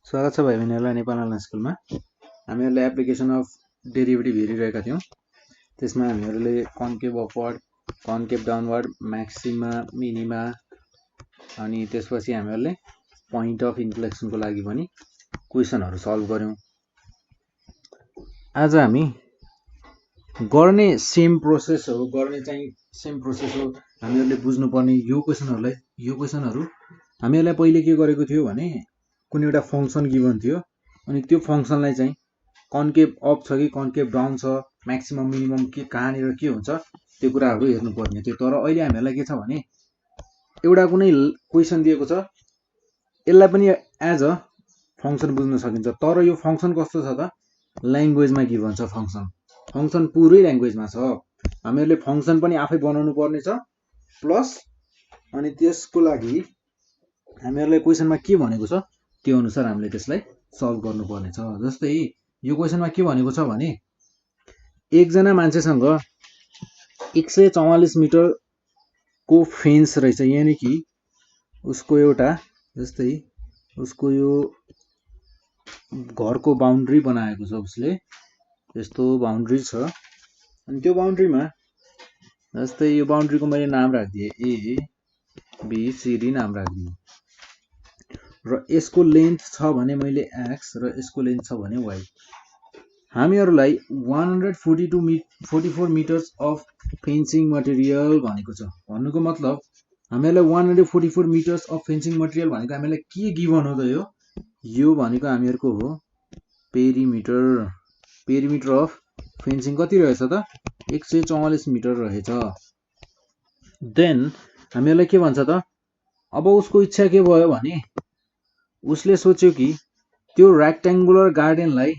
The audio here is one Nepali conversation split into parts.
स्वागत छ भाइ बहिनीहरूलाई नेपाल अनलाइन स्कुलमा। हामीहरूले एप्लिकेसन अफ डेरिभेटिभ हेरिरहेका थियौँ। त्यसमा हामीहरूले concave upward, concave downward, maxima, minima अनि त्यसपछि हामीहरूले पोइन्ट अफ इन्फ्लेक्सनको लागि पनि क्वेसनहरू सल्भ गर्यौँ। आज हामी गर्ने सेम प्रोसेस हो, हामीहरूले बुझ्नुपर्ने यो क्वेसनहरू हामीहरूलाई पहिले के गरेको थियो भने कुनै एउटा फङ्सन गिभन थियो अनि त्यो फङ्सनलाई चाहिँ कन्केभ अप छ कि कन्केभ डाउन छ, म्याक्सिमम मिनिमम के कहाँनिर के हुन्छ त्यो कुराहरू हेर्नुपर्ने थियो। तर अहिले हामीहरूलाई के छ भने एउटा कुनै क्वेसन दिएको छ, यसलाई पनि एज अ फङ्सन बुझ्न सकिन्छ। तर यो फङ्सन कस्तो छ त, ल्याङ्ग्वेजमा गिभन छ। फङ्सन पुरै ल्याङ्ग्वेजमा छ। हामीहरूले फङ्सन पनि आफै बनाउनु पर्ने छ प्लस अनि त्यसको लागि हामीहरूलाई क्वेसनमा के भनेको छ त्यो अनुसार हामीले त्यसलाई सल्भ गर्नुपर्ने छ। जस्तै यो क्वेसनमा के भनेको छ भने एकजना मान्छेसँग 144 मिटरको फेन्स रहेछ, यानि कि उसको एउटा जस्तै उसको यो घरको बााउन्ड्री बनाएको छ, उसले यस्तो बााउन्ड्री छ अनि त्यो बााउन्ड्रीमा जस्तै यो बााउन्ड्रीको मैले नाम राखिदिएँ ABCD नाम राखिदिएँ र यसको लेन्थ छ भने मैले x र यसको लेन्थ छ भने y। हामीहरूलाई 144 मिटर्स अफ फेन्सिङ मटेरियल भनेको छ। भन्नुको मतलब हामीहरूलाई 144 मिटर्स अफ फेन्सिङ मटेरियल भनेको हामीलाई के गिभन हो त, यो भनेको हामीहरूको हो पेरिमिटर अफ फेन्सिङ कति रहेछ त 144 मिटर रहेछ। देन हामीहरूलाई के भन्छ त, अब उसको इच्छा के भयो भने उसले सोच्यो कि त्यो रेक्ट्याङ्गुलर गार्डनलाई,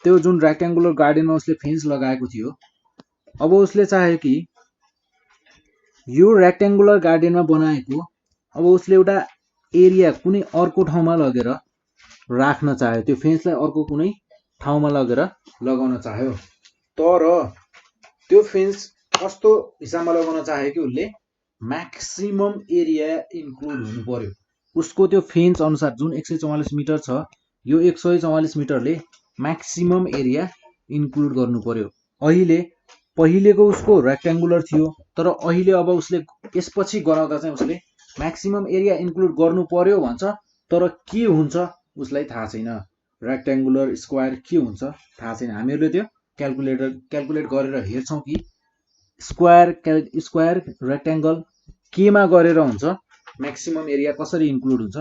त्यो जुन रेक्ट्याङ्गुलर गार्डनमा उसले फेन्स लगाएको थियो, अब उसले चाह्यो कि यो रेक्ट्याङ्गुलर गार्डनमा बनाएको अब उसले एउटा एरिया कुनै अर्को ठाउँमा लगेर राख्न चाह्यो, त्यो फेन्सलाई अर्को कुनै ठाउँमा लगेर लगाउन चाह्यो। तर त्यो फेन्स कस्तो हिसाबमा लगाउन चाह्यो कि उसले म्याक्सिमम एरिया इन्क्लुड हुनु पर्यो उसको त्यो फेन्स अनुसार। जुन 144 मिटर छ, यो 144 मिटरले म्याक्सिमम एरिया इन्क्लुड गर्नु पर्यो। पहिलेको उसको रेक्ट्याङ्गुलर थियो, तर अहिले अब उसले यसपछि गराउँदा चाहिँ उसले म्याक्सिमम एरिया इन्क्लुड गर्नु पर्यो भन्छ, तर के हुन्छ उसलाई थाहा छैन। रेक्ट्याङ्गुलर स्क्वायर के हुन्छ थाहा छैन। हामीहरूले त्यो क्यालकुलेट गरेर हेर्छौँ कि स्क्वायर रेक्ट्याङ्गल केमा गरेर हुन्छ, म्याक्सिमम एरिया कसरी इन्क्लुड हुन्छ,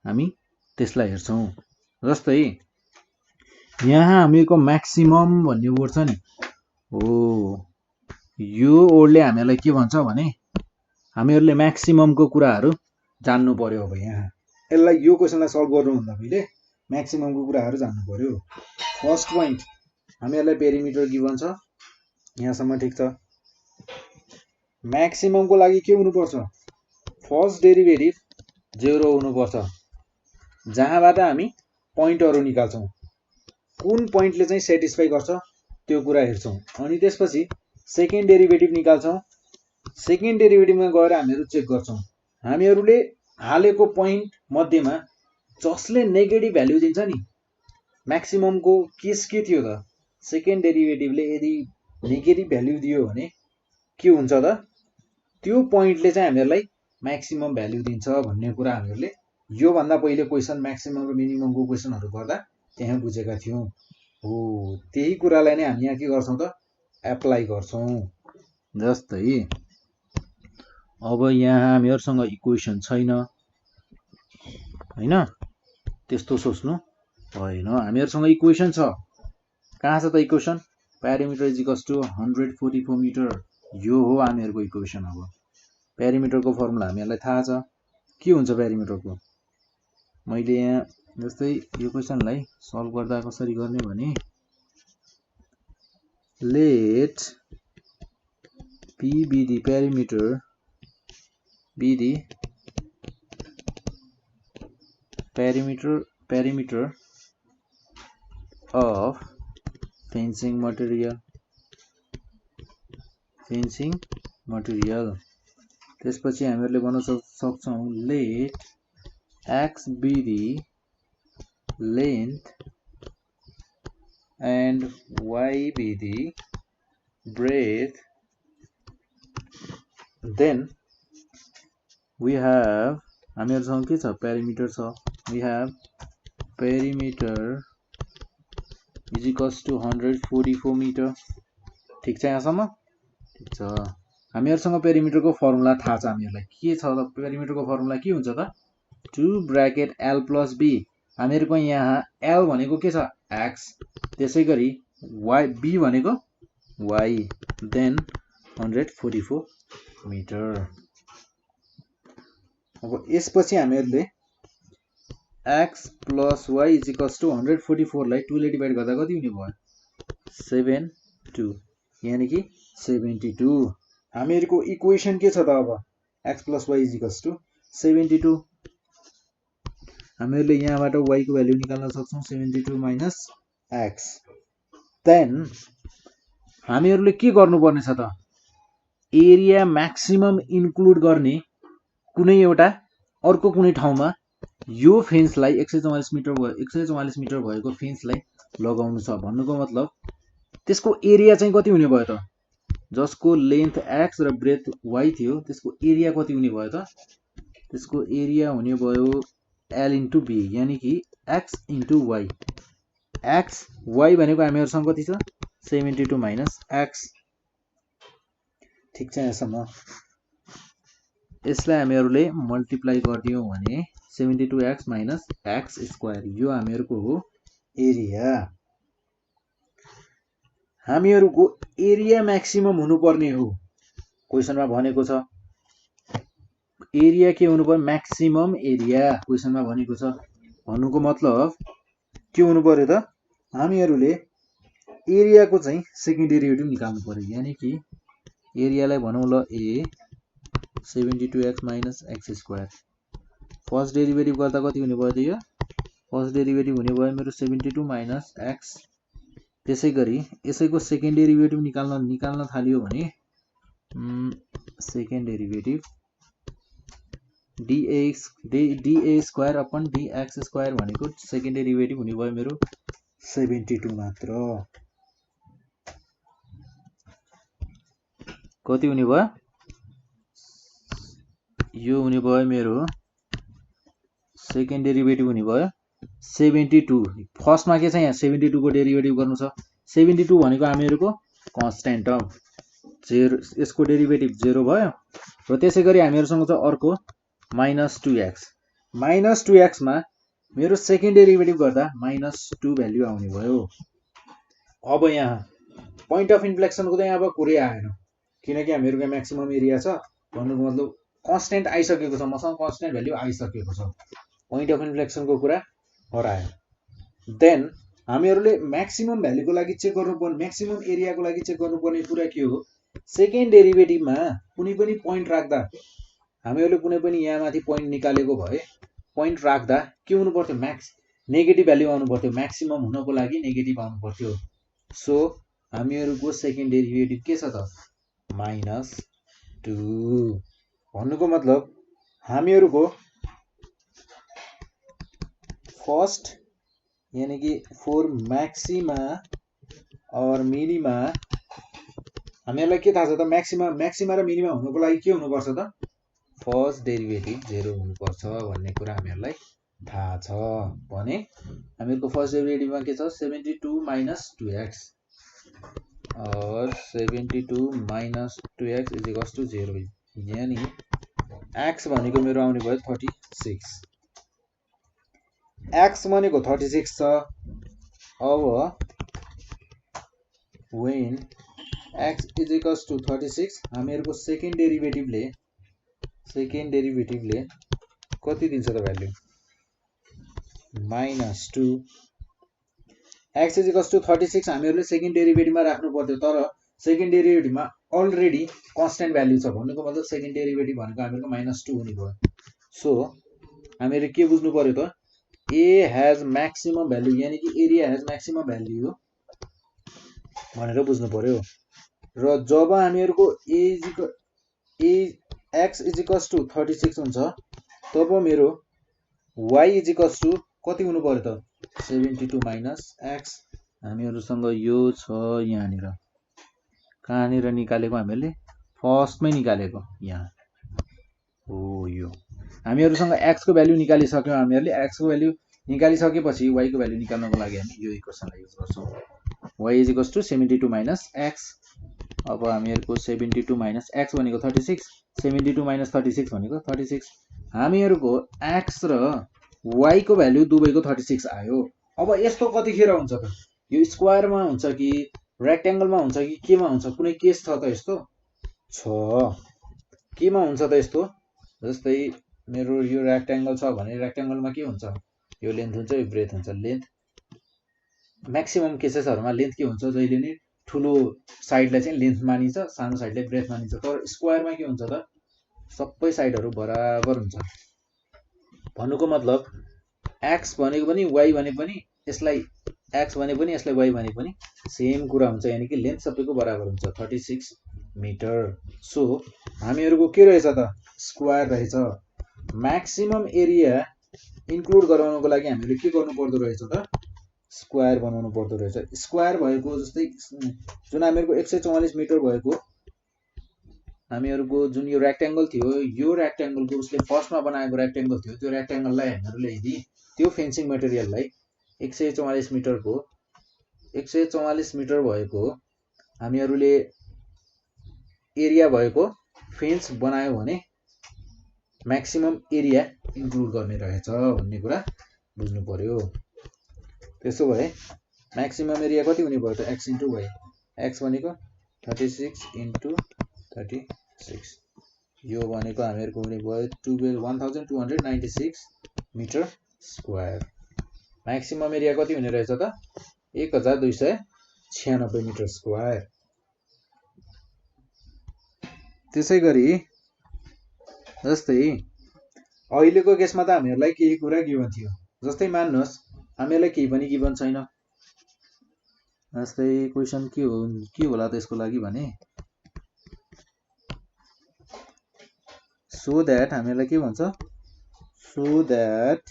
हामी त्यसलाई हेर्छौँ। जस्तै यहाँ हामीको म्याक्सिमम भन्ने वर्ड छ नि, हो यो वर्डले हामीहरूलाई के भन्छ भने हामीहरूले म्याक्सिममको कुराहरू जान्नु पर्यो। अब यहाँ यसलाई यो क्वेसनलाई सल्भ गर्नुभन्दा पहिले म्याक्सिममको कुराहरू जान्नु पर्यो। फर्स्ट पोइन्ट हामीहरूलाई पेरिमिटर गिभन छ, यहाँसम्म ठिक छ। म्याक्सिममको लागि के हुनुपर्छ, फर्स्ट डेरिभेटिभ 0 हुनुपर्छ, जहाँबाट हामी पोइन्टहरू निकाल्छौँ, कुन पोइन्टले चाहिँ सेटिस्फाई गर्छ त्यो कुरा हेर्छौँ। अनि त्यसपछि सेकेन्ड डेरिभेटिभ निकाल्छौँ। सेकेन्ड डेरिभेटिभमा गएर हामीहरू चेक गर्छौँ हामीहरूले हालेको पोइन्ट मध्येमा जसले नेगेटिभ भ्याल्यु दिन्छ नि, म्याक्सिममको केस के थियो त, सेकेन्ड डेरिभेटिभले यदि नेगेटिभ भ्याल्यु दियो भने के हुन्छ त, त्यो पोइन्टले चाहिँ हामीहरूलाई म्याक्सिमम भ्याल्यु दिन्छ भन्ने कुरा हामीहरूले योभन्दा पहिले क्वेसन म्याक्सिमम र मिनिममको क्वेसनहरू गर्दा त्यहाँ बुझेका थियौँ। हो त्यही कुरालाई नै हामी यहाँ के गर्छौँ त, एप्लाई गर्छौँ। जस्तै अब यहाँ हामीहरूसँग इक्वेसन छैन होइन, त्यस्तो सोच्नु भएन। हामीहरूसँग इक्वेसन छ, कहाँ छ त equation, perimeter is equals to 144 metre, यो हो हामीहरूको इक्वेसन। अब पेरिमिटरको फर्मुला हामीहरूलाई थाहा छ, के हुन्छ पेरिमिटरको। मैले यहाँ जस्तै यो क्वेसनलाई सल्भ गर्दा कसरी गर्ने भने late P be the perimeter of fencing material। त्यसपछि हामीहरूले भन्न सक्छौँ late x be the length and y be the breadth, then we have हामीहरुसँग के छ पेरिमिटर छ we have perimeter is equals to 144 meter ठीक छ यहाँसम्म ठीक छ हामीहरुसँग पेरिमिटरको फर्मुला थाहा छ हामीहरुलाई के छ त पेरिमिटरको फर्मुला के हुन्छ त 2 ब्रैकेट l plus b हामीहरुको यहाँ l भनेको के छ x त्यसैगरी y b भनेको y then 144 मिटर अब यसपछि हामीहरुले x plus y is equals to 144 लाई 2 ले डिवाइड गर्दा कति हुने भयो 72 यानी कि 72 हामीहरुको इक्वेसन के छ त अब x plus y is equals to 72 हामीहरुले यहाँबाट y को भ्यालु निकाल्न सक्छौं 72 minus x then हामीहरुले के गर्नुपर्ने छ त एरिया म्याक्सिमम इन्क्लुड गर्ने कुनै एउटा अर्को कुनै ठाउँमा यो फेन्सलाई 144 मिटर भएको फेन्सलाई लगाउनु छ भन्नुको मतलब त्यसको एरिया चाहिँ कति हुने भयो त जसको लेन्थ x र ब्रेथ y थियो त्यसको एरिया कति हुने भयो त त्यसको एरिया हुने भयो l into b यानी कि x into y x y भनेको हामीहरुसँग कति छ 72 minus x ठीक छ यसम्म यसलाई हामीहरुले मल्टिप्लाई गर्दियौ भने 72x minus x स्क्वायर यो हामीहरुको हो एरिया हामीहरुको एरिया म्याक्सिमम हुनुपर्ने हो क्वेशनमा भनेको छ एरिया के हुनु पर्यो म्याक्सिमम एरिया क्वेशनमा भनेको छ भन्नुको मतलब के हुनु पर्यो त हामीहरुले एरियाको चाहिँ सेकेन्ड डेरिभेटिभ निकाल्नु पर्यो यानी कि एरियालाई भनौं ल a 72x minus x square first derivative गर्दा कति हुने भयो त यो फर्स्ट डेरिभेटिभ हुने भयो मेरो 72 minus x त्यसैगरी यसैको सेकेन्ड डेरिभेटिभ निकाल्न थालियो भने second derivative dA square upon dx square भनेको सेकेन्ड डेरिभेटिभ हुने भयो मेरो 72 मात्र कति हुने भयो यो हुने भयो मेरो सेकेन्ड डेरिभेटिभ हुने भयो 72 फर्स्टमा के छ यहाँ 72 को डेरिभेटिभ गर्नु छ 72 भनेको हामीहरुको कन्स्ट्यान्ट टर्म 0 यसको डेरिभेटिभ 0 भयो र त्यसैगरी हामीहरुसँग छ अर्को -2x मा मेरो सेकेन्ड डेरिभेटिभ गर्दा -2 भ्यालु आउने भयो अब यहाँ पोइन्ट अफ इन्फ्लेक्सनको त यहाँ अब कुरै आएन किनकि हामीहरुको म्याक्सिमम एरिया छ भन्नुको मतलब कन्स्ट्यान्ट आइसकेको छ मसँग कन्स्ट्यान्ट भ्यालु आइसकेको छ पोइन्ट अफ इन्फ्लेक्सनको कुरा हरायो देन हामीहरुले म्याक्सिमम भ्यालुको लागि चेक गर्नुपर्ने म्याक्सिमम एरियाको लागि चेक गर्नुपर्ने कुरा के हो सेकेन्ड डेरिभेटिभमा कुनै पनि पोइन्ट राख्दा हामीहरुले कुनै पनि यहाँ माथि पोइन्ट निकालेको भए पोइन्ट राख्दा के हुनु पर्थ्यो म्याक्स नेगेटिभ भ्यालु आउनु पर्थ्यो म्याक्सिमम हुनको लागि नेगेटिभ आउनु पर्थ्यो सो हामीहरुको सेकेन्ड डेरिभेटिभ के छ त -2 भन्नुको मतलब हामीहरुको फर्स्ट यानी कि फॉर मैक्सिमा और मिनिमा हामीहरुलाई के थाहा छ त मैक्सिमा र मिनिमा हुनुको लागि के हुनु पर्छ त फर्स्ट डेरिभेटिभ 0 हुनु पर्छ भन्ने कुरा हामीहरुलाई थाहा छ भने हामीहरुको फर्स्ट डेरिभेटिभमा के छ 72 minus 2x और 72 minus 2x is equals to 0 यानी x भनेको मेरो आउने भयो 36 x भनेको 36 छ अब when x is equals to 36 हामीहरुको सेकेन्ड डेरिभेटिभले कति दिन्छ त value -2 x is equals to 36 हामीहरुले सेकेन्ड डेरिभेटिभमा राख्नु पर्थ्यो तर सेकेन्ड डेरिभेटिभमा अलरेडी कन्स्ट्यान्ट भ्यालु छ भन्नुको मतलब सेकेन्ड डेरिभेटिभ भनेको हामीहरुको -2 हुने भयो सो हामीहरुले के बुझ्नु पर्यो त a has maximum value यानी कि एरिया has maximum value भनेर बुझ्नु पर्यो र जब हामीहरुको x is equals to 36 हुन्छ तब मेरो y is equals to कति हुनु पर्यो त 72 माइनस एक्स हामीहरुसँग यो छ यहाँनिर कहाँनिर निकालेको हामीले फर्स्टमै निकालेको यहाँ हो यो हामीहरुसँग x को भ्यालु निकालिसक्यौं हामीहरुले x को भ्यालु निकालिसकेपछि y को भ्यालु निकाल्नको लागि हामी यो इक्वेसनलाई युज गर्छौं y = 72 माइनस x अब हामीहरुको 72 माइनस x भनेको 36 72 माइनस 36 भनेको 36 हामीहरुको x र y को भ्यालु दुवैको 36 आयो अब यस्तो कतिखेर हुन्छ त यो स्क्वायरमा हुन्छ कि रेक्टेंगलमा हुन्छ कि केमा हुन्छ कुनै केस छ त यस्तो छ केमा हुन्छ त यस्तो जस्तै मेरो यो रेक्टेंगल छ भने रेक्टेंगलमा के हुन्छ यो लेन्थ हुन्छ यो ब्रेथ हुन्छ लेन्थ म्याक्सिमम केसेसहरुमा लेन्थ के हुन्छ जहिले नि ठुलो साइडलाई चाहिँ लेन्थ मानिन्छ सानो साइडलाई ब्रेथ मानिन्छ तर स्क्वायरमा के हुन्छ त सबै साइडहरु बराबर हुन्छ भन्नुको मतलब x भनेको पनि y भने पनि यसलाई x भने पनि यसलाई y भने पनि सेम कुरा हुन्छ यानी कि लेन्थ सबैको बराबर हुन्छ 36 मिटर सो हामीहरुको के रहेछ त स्क्वायर रहेछ म्याक्सिमम एरिया इन्क्लुड गराउनको लागि हामीले के गर्नु पर्दो रहेछ त स्क्वायर बनाउनु पर्दो रहेछ स्क्वायर भएको जस्तै जुन हामीहरुको 144 मिटर भएको हामीहरुको जुन यो रेक्टेंगल थियो यो रेक्टेंगलको उसले फर्स्टमा बनाएको रेक्टेंगल थियो त्यो रेक्टेंगललाई हामीहरुले यदि त्यो फेन्सिङ मटेरियललाई 144 मिटरको 144 मिटर भएको हामीहरुले एरिया भएको फेन्स बनायो भने म्याक्सिमम एरिया इन्क्लुड गर्ने रहेछ भन्ने कुरा बुझ्नु पर्यो त्यसो भए म्याक्सिमम एरिया कति हुने भयो त x * y x भनेको 36 * 36 यो भनेको हामीहरुको हुने भयो 1296 मिटर स्क्वायर म्याक्सिमम एरिया कति हुने रहेछ त 1296 मिटर स्क्वायर त्यसैगरी जस्तै अहिलेको केसमा त हामीहरुलाई केही कुरा गिभन थियो जस्तै मान्नुस् हामीहरुलाई केही पनि गिभन छैन जस्तै क्वेशन के होला त यसको लागि भने so that हामीहरुलाई के भन्छ so that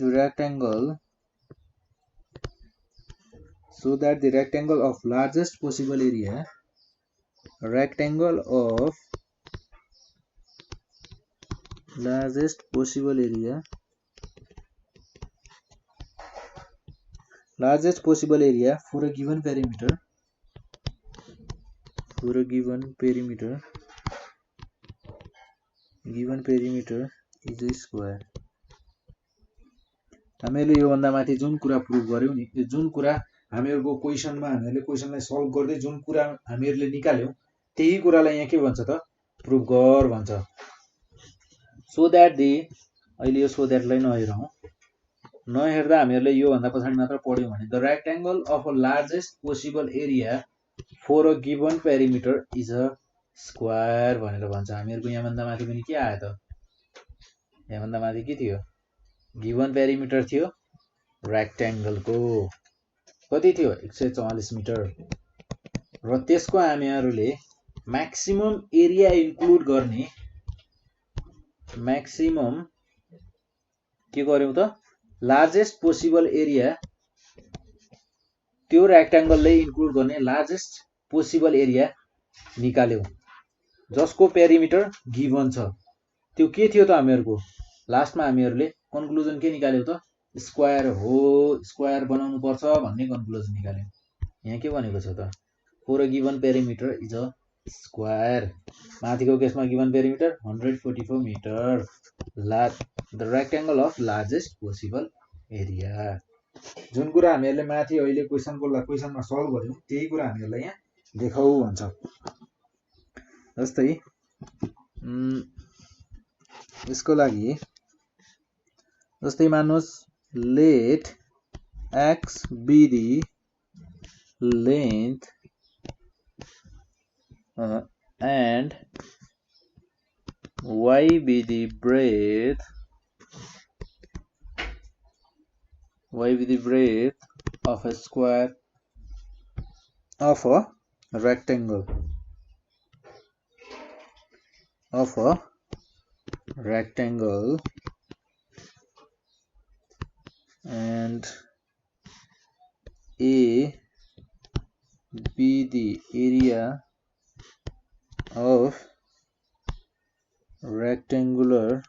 the rectangle of largest possible area for a given perimeter is a square हामीले यो भन्दा माथि जुन कुरा प्रुभ गर्यौ नि जुन कुरा हामीहरुको क्वेशनमा हामीले क्वेशनलाई सल्भ गर्दै जुन कुरा हामीहरुले निकाल्यौ त्यही कुरालाई यहाँ के भन्छ त प्रुभ गर भन्छ सो दैट दी अहिले यो सो दैट लाई नहेर्दा हामीहरुले यो भन्दा पछाडी मात्र पढ्यौ भने the rectangle of a largest possible area for a given perimeter is a square भनेर भन्छ हामीहरुको यहाँ भन्दा माथि पनि के आयो त यहाँ भन्दा माथि के थियो गिवन पेरिमिटर थियो रेक्टेंगल को कति थियो 144 मिटर र त्यसको हामीहरुले म्याक्सिमम एरिया इन्क्लुड गर्ने म्याक्सिमम के गर्यौ त लार्जेस्ट पोसिबल एरिया त्यो रेक्टेंगलले इन्क्लुड गर्ने लार्जेस्ट पोसिबल एरिया निकाल्यौ जसको पेरिमिटर गिवन छ त्यो के थियो त हामीहरुको लास्टमा हामीहरुले कन्क्लुजन के निकाल्यौ त स्क्वायर हो स्क्वायर बनाउनु पर्छ भन्ने कन्क्लुजन निकाल्यौ यहाँ के भनेको छ त for a given perimeter is a square माथिको केसमा given perimeter 144 metre the rectangle of largest possible area जुन कुरा हामीहरुले माथि अहिले क्वेशनमा सल्भ गर्यौ त्यही कुरा हामीहरुलाई यहाँ देखाउ भन्छ जस्तै यसको लागि जस्तै मान्नुस् let x be the length and y be the breadth of a square of a rectangle and A be the area of rectangular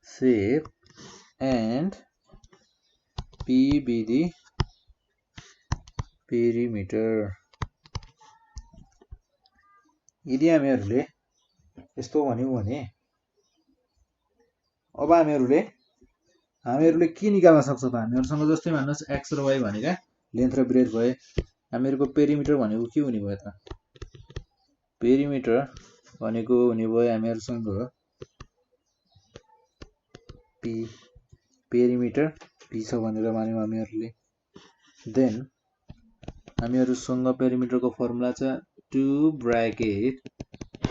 shape and P be the perimeter. यदि हामीहरूले यस्तो भन्यौं भने अब हामीहरूले के निकाल्न सक्छ त हामीहरुसँग जस्तै मान्नुस् x र y भनेका लेन्थ र ब्रेथ भए हामीहरुको पेरिमिटर भनेको के हुने भयो त पेरिमिटर भनेको हुने भयो हामीहरुसँग p पेरिमिटर p छ भनेर मान्यौं हामीहरुले देन हामीहरुसँग पेरिमिटरको फर्मुला छ 2 ब्रैकेट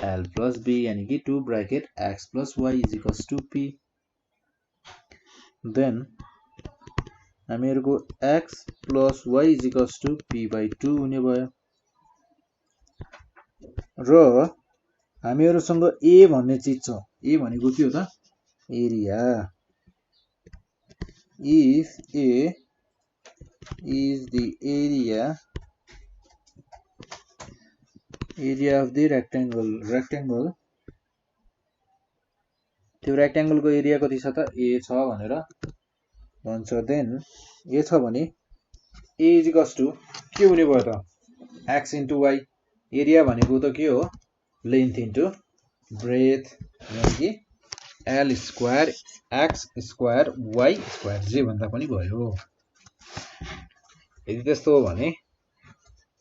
l plus b यानी कि 2 bracket x plus y is equals to p. Then हामीहरुको x plus y is equals to p by 2 हुने भयो र हामीहरुसँग a भन्ने चीज छ a भनेको के हो त area if a is the area of the rectangle त्यो रेक्टेंगल को एरिया कति छ त a छ भनेर भन्छ देन a छ भने a is equals to के हुने भयो त x into y एरिया भनेको त के हो लेन्थ into ब्रेथ यानी कि l square x square y square जे भन्दा पनि भयो यदि त्यस्तो हो भने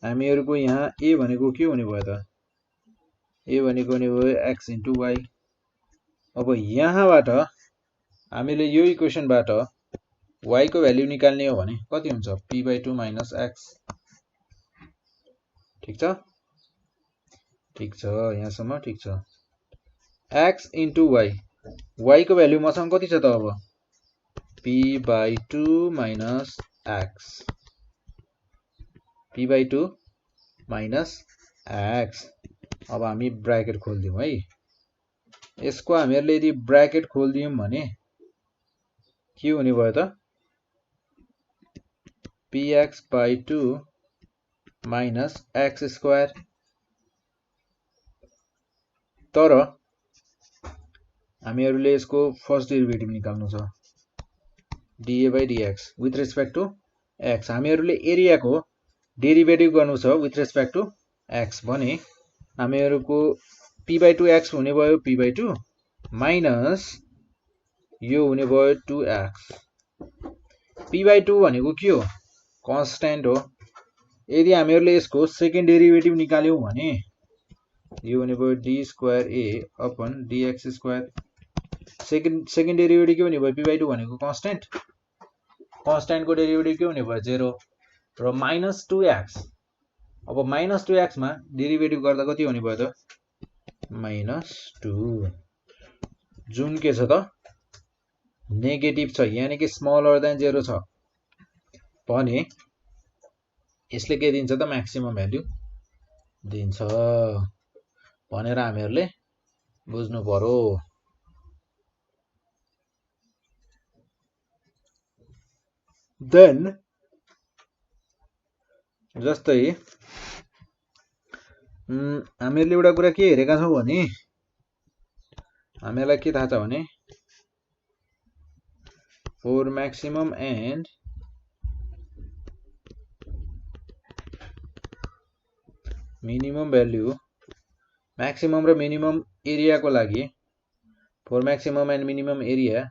हामीहरुको यहाँ a भनेको के हुने भयो त a भनेको हुने भयो x into y अब यहाँबाट हामीले यो इक्वेशनबाट y को भ्यालु निकाल्ने हो भने कति हुन्छ p by 2 minus x ठीक छ यहाँसम्म ठीक छ x into y को भ्यालु मसँग कति छ त अब p by 2 minus x p by 2 minus x अब हामी ब्रैकेट खोल्दियौ है यसको हामीहरुले यदि ब्रैकेट खोल्दियौ भने के हुने भयो त px by 2 minus x square तर हामीहरुले यसको फर्स्ट डेरिभेटिभ निकाल्नु छ dA by dx with respect to x हामीहरुले एरिया को डेरिभेटिभ गर्नु छ with respect to x भने हामीहरुको p by 2x हुने भयो p by 2 minus यो हुने भयो 2x p by 2 भनेको के हो कांस्टेंट हो यदि हामीहरुले यसको सेकेन्ड डेरिभेटिभ निकाल्यौ भने यो हुने भयो d square a upon dx square second derivative के हुने भयो p by 2 भनेको कांस्टेंट को डेरिभेटिभ के हुने भयो 0 र minus 2x अब minus 2x मा डेरिभेटिभ गर्दा कति हुने भयो त minus 2 जुन के छ त नेगेटिभ छ यानी कि स्मलर देन 0 छ भने यसले के दिन्छ त म्याक्सिमम भ्यालु दिन्छ भनेर हामीहरुले बुझ्नु पर्यो देन जस्तै हामीहरुले एउटा कुरा के हेरेका छौं भने हामीलाई के थाहा छ भने for maximum and minimum value maximum र minimum एरिया को लागि for maximum and minimum area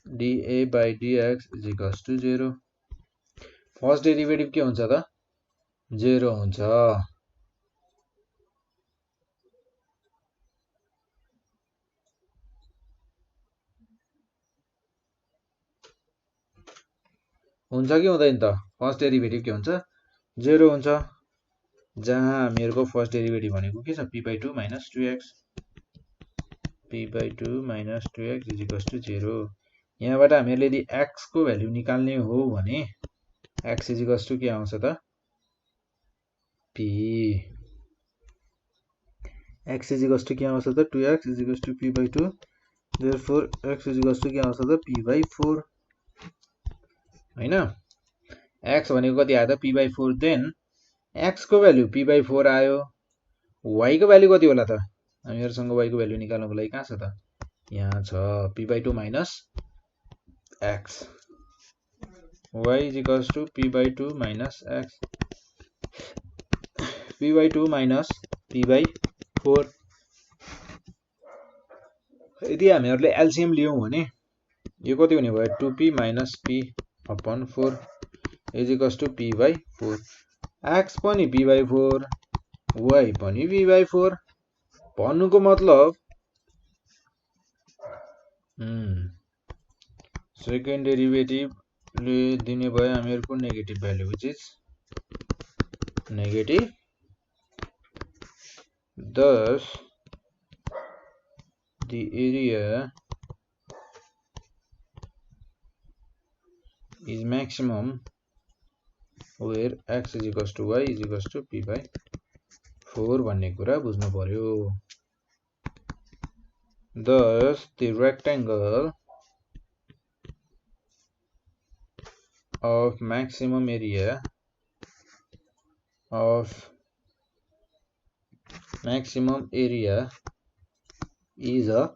dA by dx is equals to 0 first derivative के हुन्छ त 0 हुन्छ हुन्छ कि हुँदैन त फर्स्ट डेरिभेटिभ के हुन्छ 0 हुन्छ जहाँ हामीहरुको फर्स्ट डेरिभेटिभ भनेको के छ p by 2 minus 2x p by 2 minus 2x is equals to 0 यहाँबाट हामीहरुले यदि x को भ्यालु निकाल्ने हो भने x is equals to के आउँछ त p x is equals to के आउँछ त 2x is equals to p by 2 therefore x is equals to के आउँछ त p/4 हैन x भनेको कति आयो त p/4 देन x को भ्यालु p/4 आयो y को भ्यालु कति होला त हामीहरुसँग y को भ्यालु निकाल्नको लागि कहाँ छ त यहाँ छ p/2 minus x y is equals to p/2 minus x p/2 minus p/4 यदि हामीहरुले एलसीएम लियौं भने यो कति हुने भयो 2p minus p upon 4 is equals to p/4 x पनि p/4 y पनि p/4 भन्नुको मतलब सेकेन्ड डेरिभेटिभ ले दिने भयो हामीहरुको negative value which is negative thus the area is maximum where x is equals to y is equals to p/4 भन्ने कुरा बुझ्नु पर्यो thus the rectangle of maximum area is a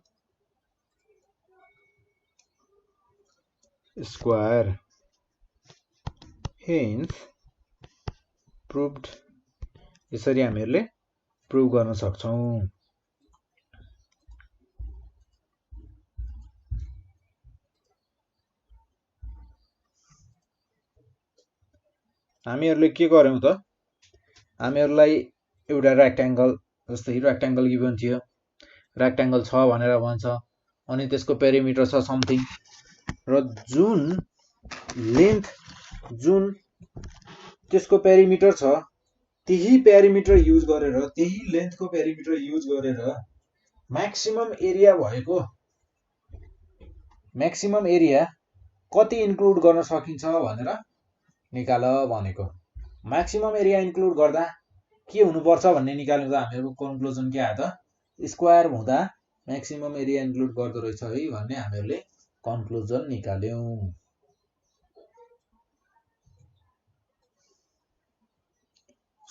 square hence proved यसरी हामीहरुले प्रुभ गर्न सक्छौं हामीहरुले के गर्यौं त हामीहरुलाई एउटा रेक्टेंगल जस्तै रेक्टेंगल गिभन थियो रेक्टेंगल छ भनेर भन्छ अनि त्यसको पेरिमिटर छ समथिङ र जुन लेन्थ जुन त्यसको पेरिमिटर छ त्यही पेरिमिटर युज गरेर त्यही लेन्थको पेरिमिटर युज गरेर म्याक्सिमम एरिया भएको म्याक्सिमम एरिया कति इन्क्लुड गर्न सकिन्छ भनेर निकाल भनेको म्याक्सिमम एरिया इन्क्लुड गर्दा के हुनु पर्छ भन्ने निकाल्नु त हामीहरुको कन्क्लुजन के आयो त स्क्वायर हुँदा म्याक्सिमम एरिया इन्क्लुड गर्दो रहेछ है भन्ने हामीहरुले कन्क्लुजन निकाल्यौं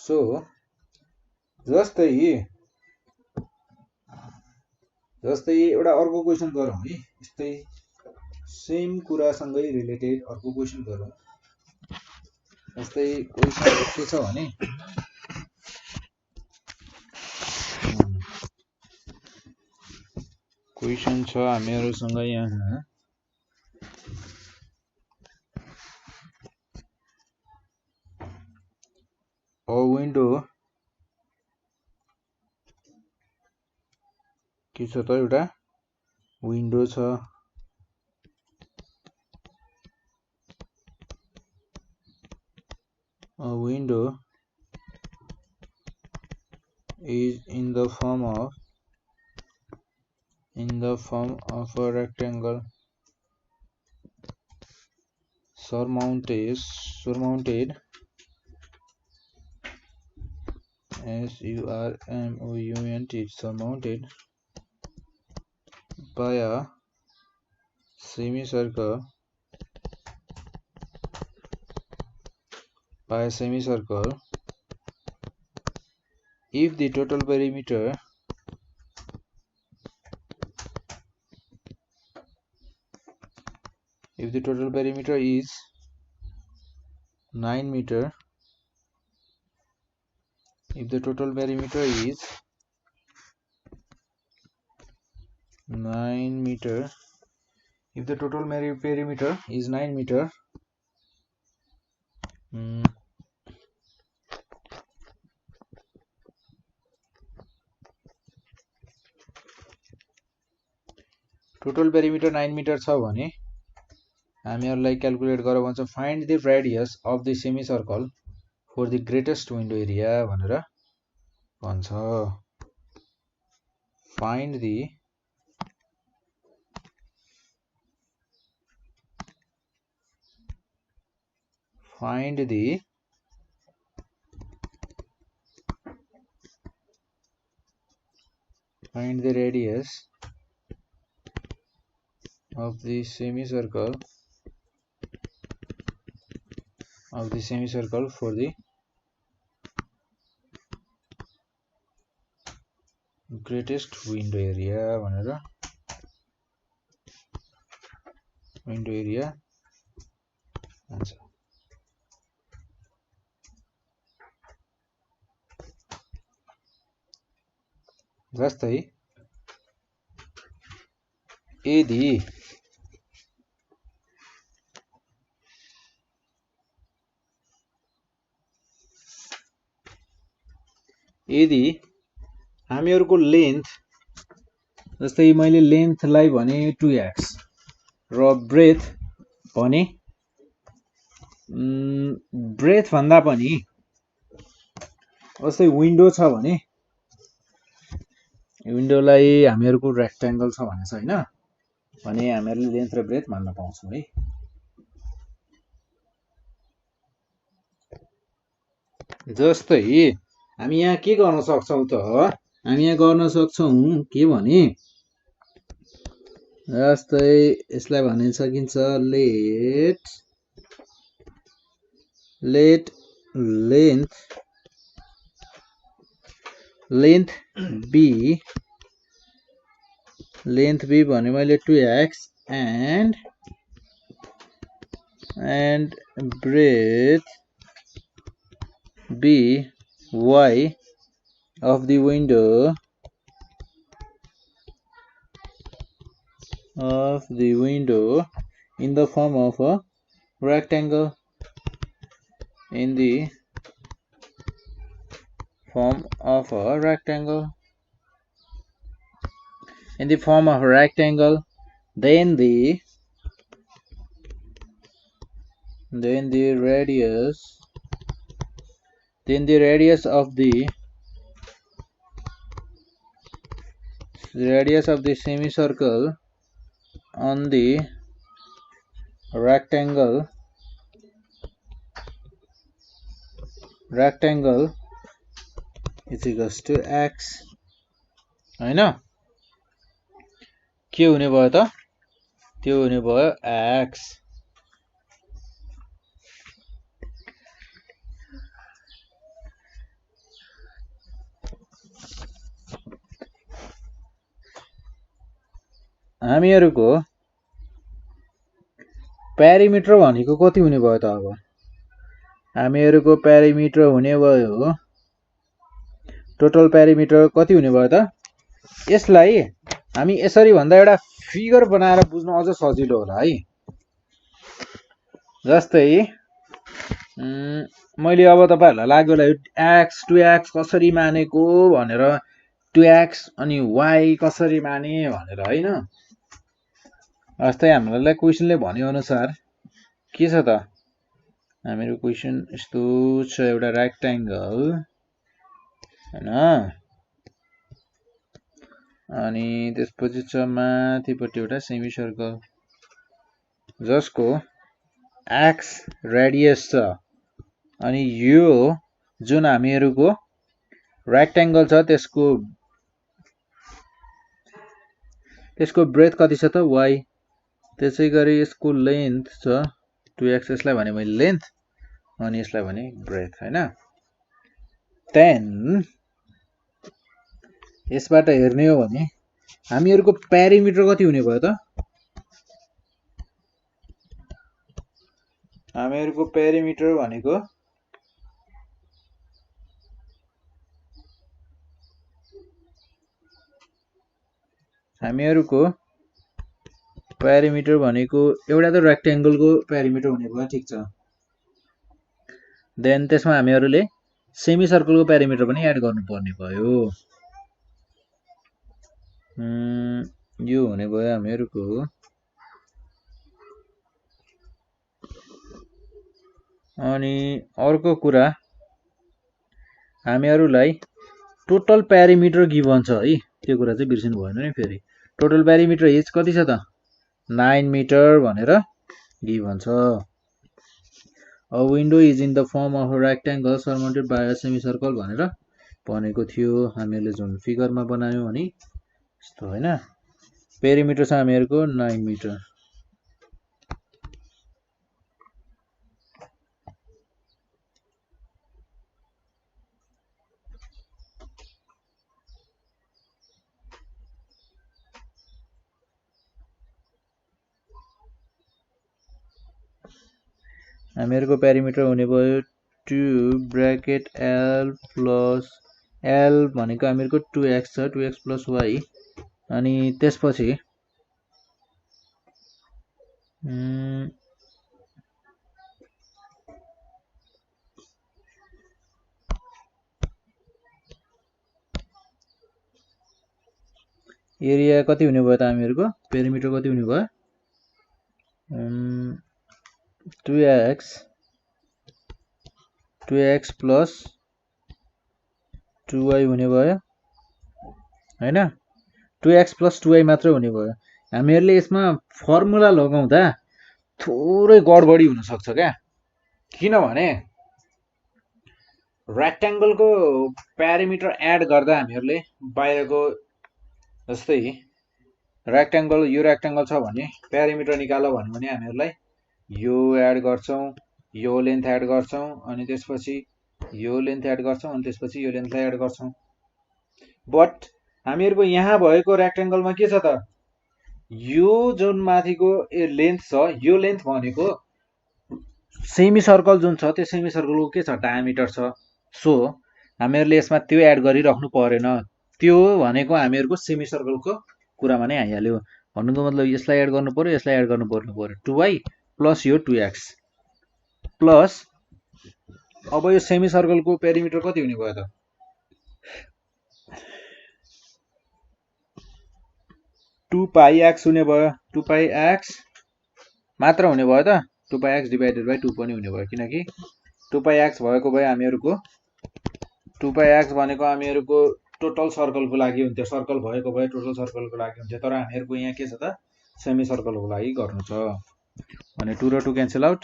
सो जस्तै एउटा अर्को क्वेशन गरौँ है यस्तै सेम कुरा सँगै रिलेटेड अर्को क्वेशन गरौँ जस्तै क्वेशन के छ भने क्वेशन छ हामीहरुसँग यहाँ a window के छ त एउटा विन्डो छ a window is in the form of a rectangle surmounted surmounted by a semicircle if the total perimeter is 9 meter if the total perimeter is 9 meter if the total perimeter is 9 meter total perimeter 9 meter छ भने हामीहरुलाई क्याल्कुलेट गर भन्छ find the radius of the semicircle for the greatest window area भनेर भन्छ find the radius of the semicircle for the greatest window area भनेर window area भन्छ। जस्तै यदि हामीहरुको लेन्थ, जस्तै मैले लेन्थलाई भने 2x र ब्रेथ भने ब्रेथ भन्दा पनि जस्तै विन्डो छ भने विन्डोलाई हामीहरुको रेक्टेंगल छ भनेछ हैन, भने हामीहरुले लेन्थ र ब्रेथ मान्न पाउँछौं है। जस्तै हामी यहाँ के गर्न सक्छौं त, हामी यहाँ गर्न सक्छौं के भने जस्तै यसलाई भन्न सकिन्छ लेट लेन्थ बी भने मैले 2x and breadth be y of the window in the form of a rectangle then the radius of the semicircle on the rectangle is equals to x हैन। के हुने भयो त, त्यो हुने भयो x। हामीहरुको पेरिमिटर भनेको कति हुने भयो त, अब हामीहरुको पेरिमिटर हुने भयो, टोटल पेरिमिटर कति हुने भयो त। यसलाई हामी यसरी भन्दा एउटा फिगर बनाएर बुझ्न अझ सजिलो होला है। जस्तै मैले अब तपाईहरुलाई लाग्यो होला x 2x कसरी मानेको भनेर, 2x अनि y कसरी माने भनेर हैन। जस्तै हामीलाई क्वेशनले भन्यो अनुसार के छ त, हामीहरु क्वेशन यस्तो छ, एउटा रेक्टेंगल हैन, अनि त्यसपछि छ माथिपट्टि एउटा सेमी सर्कल जसको x रेडियस छ, अनि यो जुन हामीहरुको रेक्टेंगल छ त्यसको ब्रेथ कति छ त y, त्यसैगरी यसको लेन्थ छ 2x, यसलाई भने मैले लेन्थ अनि यसलाई भने ब्रेथ हैन। देन यसबाट हेर्ने हो भने हामीहरुको पेरिमिटर कति हुने भयो त, हामीहरुको पेरिमिटर भनेको एउटा त रेक्टेंगलको पेरिमिटर हुने भयो, ठीक छ। देन त्यसमा हामीहरुले सेमी सर्कलको पेरिमिटर पनि एड गर्नुपर्ने भयो। यो हुने भयो हामीहरुको अनि अर्को कुरा हामीहरुलाई टोटल पेरिमिटर गिभन छ है, त्यो कुरा चाहिँ बिर्सिनु भएन नि। फेरि टोटल पेरिमिटर एज कति छ त 9 मिटर भनेर गिभन छ। A window is in the form of a rectangle surmounted by a semicircle भनेर भनेको थियो हामीले जुन फिगरमा बनायौं अनि यस्तो हैन। पेरिमिटर छ हामीहरुको 9 मिटर। हामीहरूको पेरिमिटर हुने भयो 2 ब्रैकेट l प्लस l भनेको हामीहरूको 2x छ 2x प्लस y अनि त्यसपछि एरिया कति हुने भयो त हामीहरूको पेरिमिटर कति हुने भयो 2x प्लस 2y हुने भयो हैन 2x प्लस 2y मात्र हुने भयो हामीहरूले यसमा फर्मुला लगाउँदा थोरै गडबडी हुन सक्छ क्या किनभने रेक्टेंगलको पेरिमिटर एड गर्दा हामीहरूले बाहिरको जस्तै रेक्टेंगल यो रेक्टेंगल छ भने पेरिमिटर निकाल भन्यो भने हामीहरूलाई यो एड गर्छौं यो लेन्थ एड गर्छौं अनि त्यसपछि यो लेन्थ एड गर्छौं अनि त्यसपछि यो लेन्थलाई एड गर्छौं बट हामीहरूको यहाँ भएको रेक्टेंगलमा के छ त यो जुन माथिको लेन्थ छ यो लेन्थ भनेको सेमी सर्कल जुन छ त्यो सेमी सर्कलको के छ डायामिटर छ सो हामीहरूले यसमा त्यो एड गरिराख्नु परेन त्यो भनेको हामीहरूको सेमी सर्कलको कुरामा नै आइहाल्यो भन्नुको मतलब यसलाई एड गर्नु पर्यो यसलाई एड गर्नु पर्यो 2y प्लस यो 2x प्लस अब यो सेमी सर्कलको पेरिमिटर कति हुने भयो त 2πx हुने भयो 2πx मात्र हुने भयो त 2πx डिवाइडेड बाइ 2 पनि हुने भयो किनकि 2πx भएको भए हामीहरूको 2πx भनेको हामीहरूको टोटल सर्कलको लागि हुन्थ्यो सर्कल भएको भए टोटल सर्कलको लागि हुन्थ्यो तर हामीहरूको यहाँ के छ त सेमी सर्कलको लागि गर्नु छ भने 2 र 2 cancel out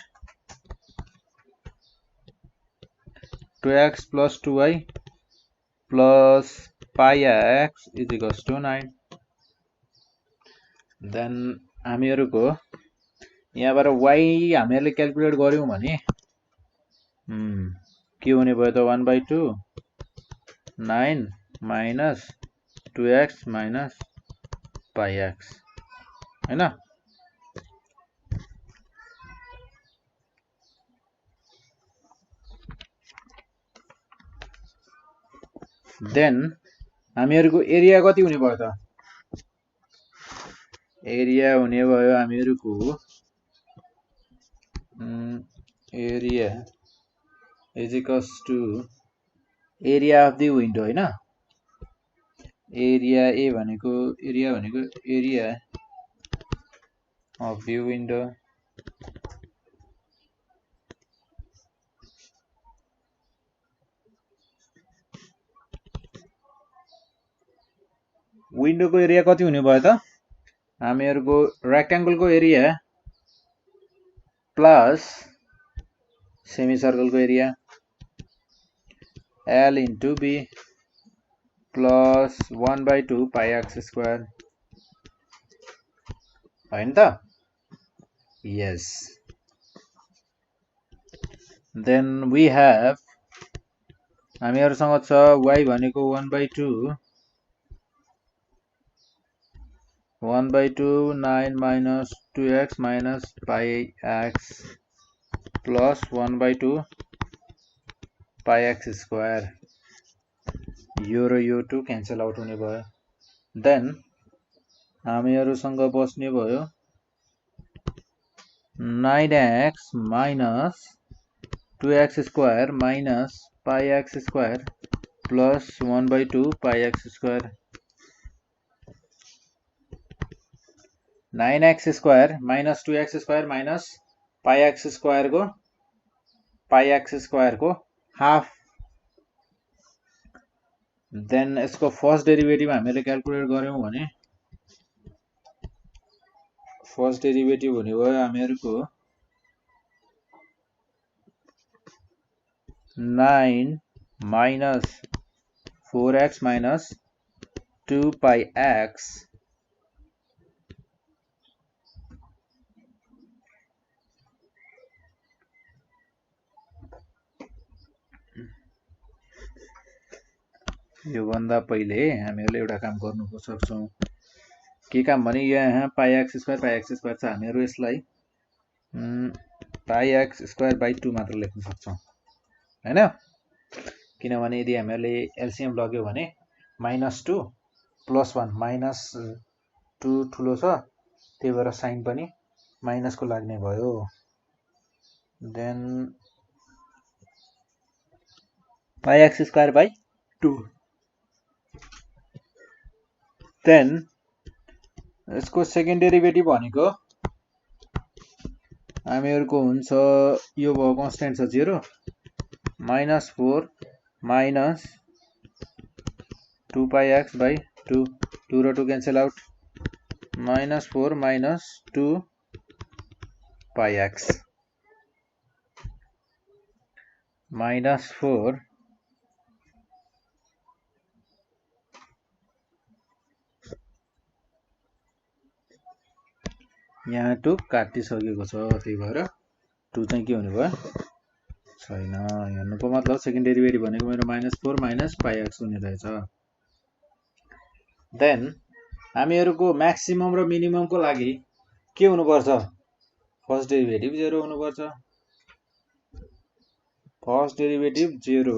2x plus 2y plus πx is equals to 9 then हामीहरूको यहाँबाट y हामीहरूले क्याल्कुलेट गर्यौं भने के हुने भयो त 1/2 9 minus 2x minus πx हैन देन हामीहरूको एरिया कति हुने भयो त एरिया हुने भयो हामीहरूको area is equals to area of the window हैन एरिया भनेको एरिया अफ द विन्डो विन्डोको एरिया कति हुने भयो त हामीहरूको रेक्टेंगलको एरिया प्लस सेमी सर्कलको area L into B plus 1/2 πx square हैन त yes then we have हामीहरुसँग छ y भनेको 1/2 9 minus 2x minus πx plus 1/2 πx square यो र यो 2 क्यान्सल आउट हुने भयो देन हामीहरुसँग बस्ने भयो 9x minus 2x square minus πx square plus 1/2 πx square 9x square minus 2x square minus πx square को हाफ देन यसको फर्स्ट डेरिभेटिभ हामीले क्याल्कुलेट गर्यौं भने फर्स्ट डेरिभेटिभ हुने भयो हामीहरुको 9 minus 4x minus 2πx यो भन्दा पहिले हामीहरुले एउटा काम गर्नु सक्छौं के काम भने यहाँ πx स्क्वायर छ हामीहरु यसलाई पाई एक्स स्क्वायर बाई 2 मात्र लेख्न सक्छौँ हैन किनभने यदि हामीहरूले एलसीएम लग्यो भने -2 + 1 -2 ठुलो छ त्यही भएर साइन पनि माइनसको लाग्ने भयो then pi x square by 2 then यसको सेकेन्ड डेरिभेटिभ भनेको हामीहरूको हुन्छ यो भयो कन्स्ट्यान्ट छ 0 -4 minus 2 pi x by 2 2 र 2 cancel out -4 minus 2 pi x -4 यहाँ 2 काटिसकेको छ त्यही भएर 2 चाहिँ के हुने भयो छैन हेर्नुको मतलब सेकेन्ड डेरिभेटिभ भनेको मेरो -4 minus pi x हुने रहेछ देन हामीहरूको म्याक्सिमम र मिनिममको लागि के हुनुपर्छ फर्स्ट डेरिभेटिभ 0 हुनुपर्छ first derivative 0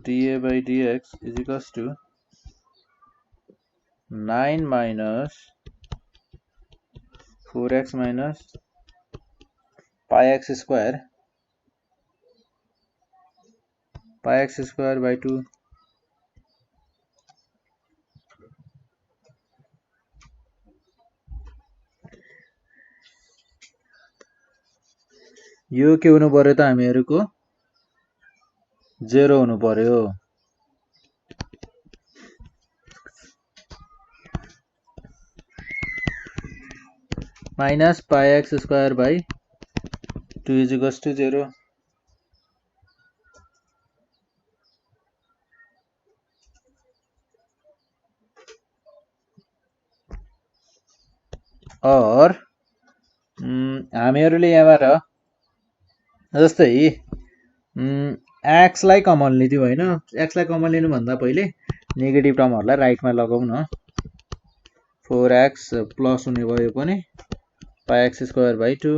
dA by dx is equals to 9 minus 4x minus pi x square by 2 यो के हुनु पर्यो त हामीहरुको 0 हुनु पर्यो minus pi x square by 2 is equals to 0 और हामीहरुले यहाँबाट जस्तै x लाई कमन लिदियौ हैन x लाई कमन लिनु भन्दा पहिले नेगेटिभ टर्महरुलाई राइटमा लगाऊ न 4x प्लस हुने भयो पनि pi x square by 2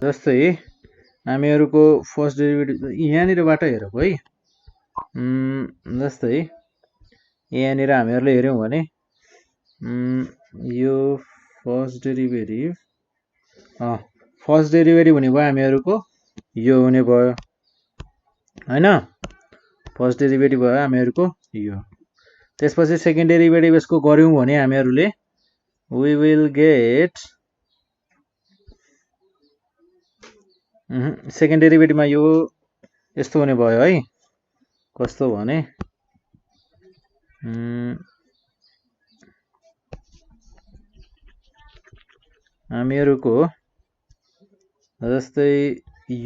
जस्तै हामीहरुको फर्स्ट डेरिभेटिभ यहाँनिरबाट हेरौँ है जस्तै यहाँनिर हामीहरुले हेर्यौं भने यो फर्स्ट डेरिभेटिभ हुने भयो हामीहरुको यो हुने भयो हैन फर्स्ट डेरिभेटिभ भयो हामीहरुको यो त्यसपछि सेकेन्ड डेरिभेटिभ यसको गर्यौं भने हामीहरुले we will get सेकेन्ड डेरिभेटिभमा यो यस्तो हुने भयो है कस्तो भने हामीहरुको जस्तै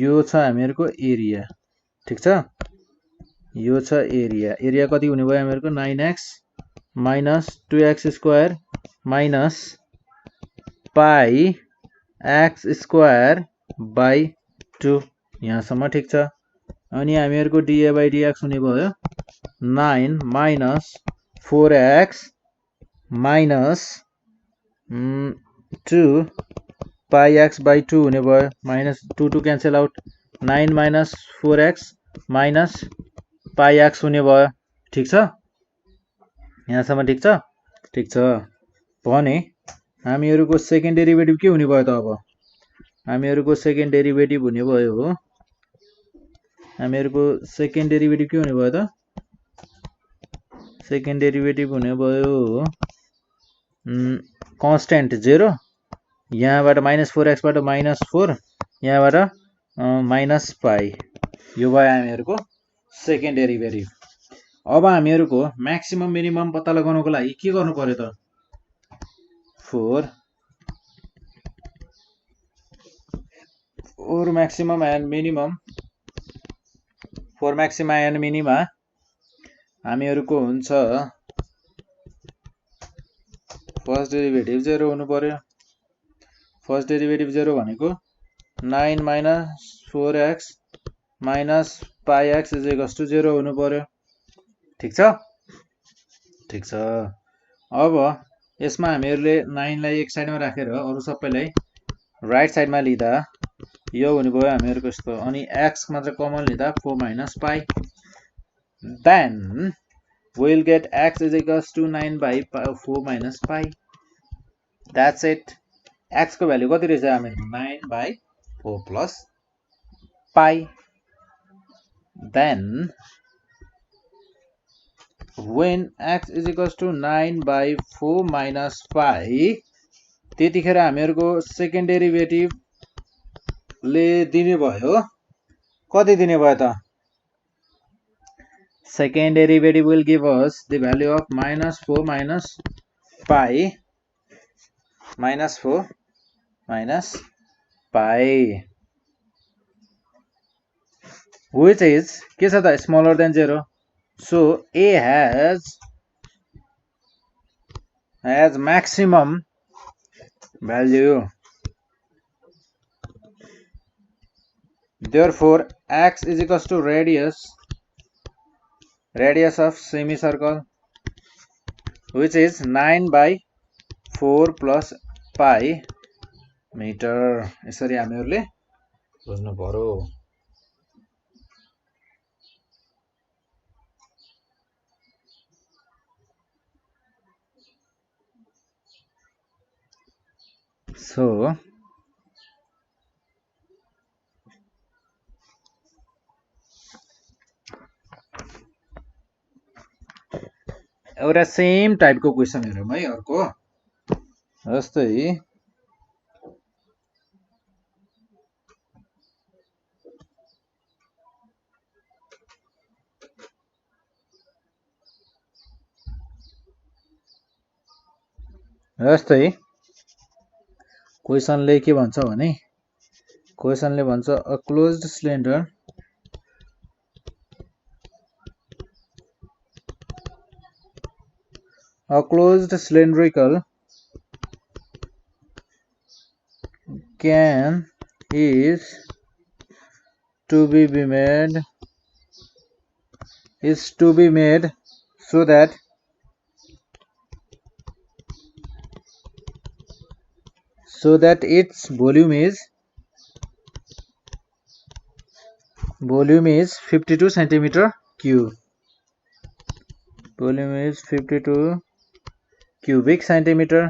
यो छ हामीहरुको एरिया ठीक छ यो छ एरिया कति हुने भयो हामीहरुको 9x minus 2x square minus pi x square by 2 यहाँसम्म ठीक छ अनि हामीहरुको dA by dx हुने भयो 9 minus 4x minus 2 pi x by 2 हुने भयो minus 2 to cancel out 9 minus 4x minus pi x हुने भयो ठीक छ यहाँसम्म ठीक छ भने हामीहरुको सेकेन्ड डेरिभेटिभ के हुने भयो त अब हामीहरुको सेकेन्ड डेरिभेटिभ हुने भयो सेकेन्ड डेरिभेटिभ हुने भयो कन्स्ट्यान्ट 0 यहाँबाट -4x बाट -4 यहाँबाट माइनस पाई यो भयो हामीहरुको सेकेन्ड डेरिभेटिभ अब हामीहरुको म्याक्सिमम मिनिमम पत्ता लगाउनको लागि के गर्नु पर्यो त 4 maximum and minimum for maxima and minima हामीहरुको हुन्छ फर्स्ट डेरिभेटिभ 0 हुनु पर्यो फर्स्ट डेरिभेटिभ 0 भनेको 9 minus 4x minus pi x is equals to 0 हुनु पर्यो। ठिक छ, ठिक छ। अब यसमा हामीहरूले 9 लाई एक साइडमा राखेर अरु सबैलाई राइट साइडमा लिँदा यो हुनुभयो हामीहरूको यस्तो, अनि x मात्र कमन लिँदा 4 minus pi. Then we'll get x is equals to 9 by 4 minus pi. That's it. X को भ्यालु कति रहेछ हामीहरु 9 by 4 plus pi. Then when x is equals to 9 by 4 minus pi, त्यतिखेर हामीहरुको सेकेन्ड डेरिभेटिभ ले दिने भयो, कति दिने भयो त? Second derivative will give us the value of minus 4 minus pi, minus 4 minus pi, which is के छ त smaller than 0. So A has maximum value. Therefore x is equals to radius of semicircle, which is 9 by 4 plus pi meter. यसरी हामीहरुले बुझ्नु पर्यो। So एउटा सेम टाइपको क्वेशन हेरौँ है अर्को। जस्तै क्वेशनले के भन्छ भने, क्वेशनले भन्छ a closed cylinder a closed cylindrical can is to be made so that its volume is 52 centimeter cube. Volume is 52 cubic centimeter.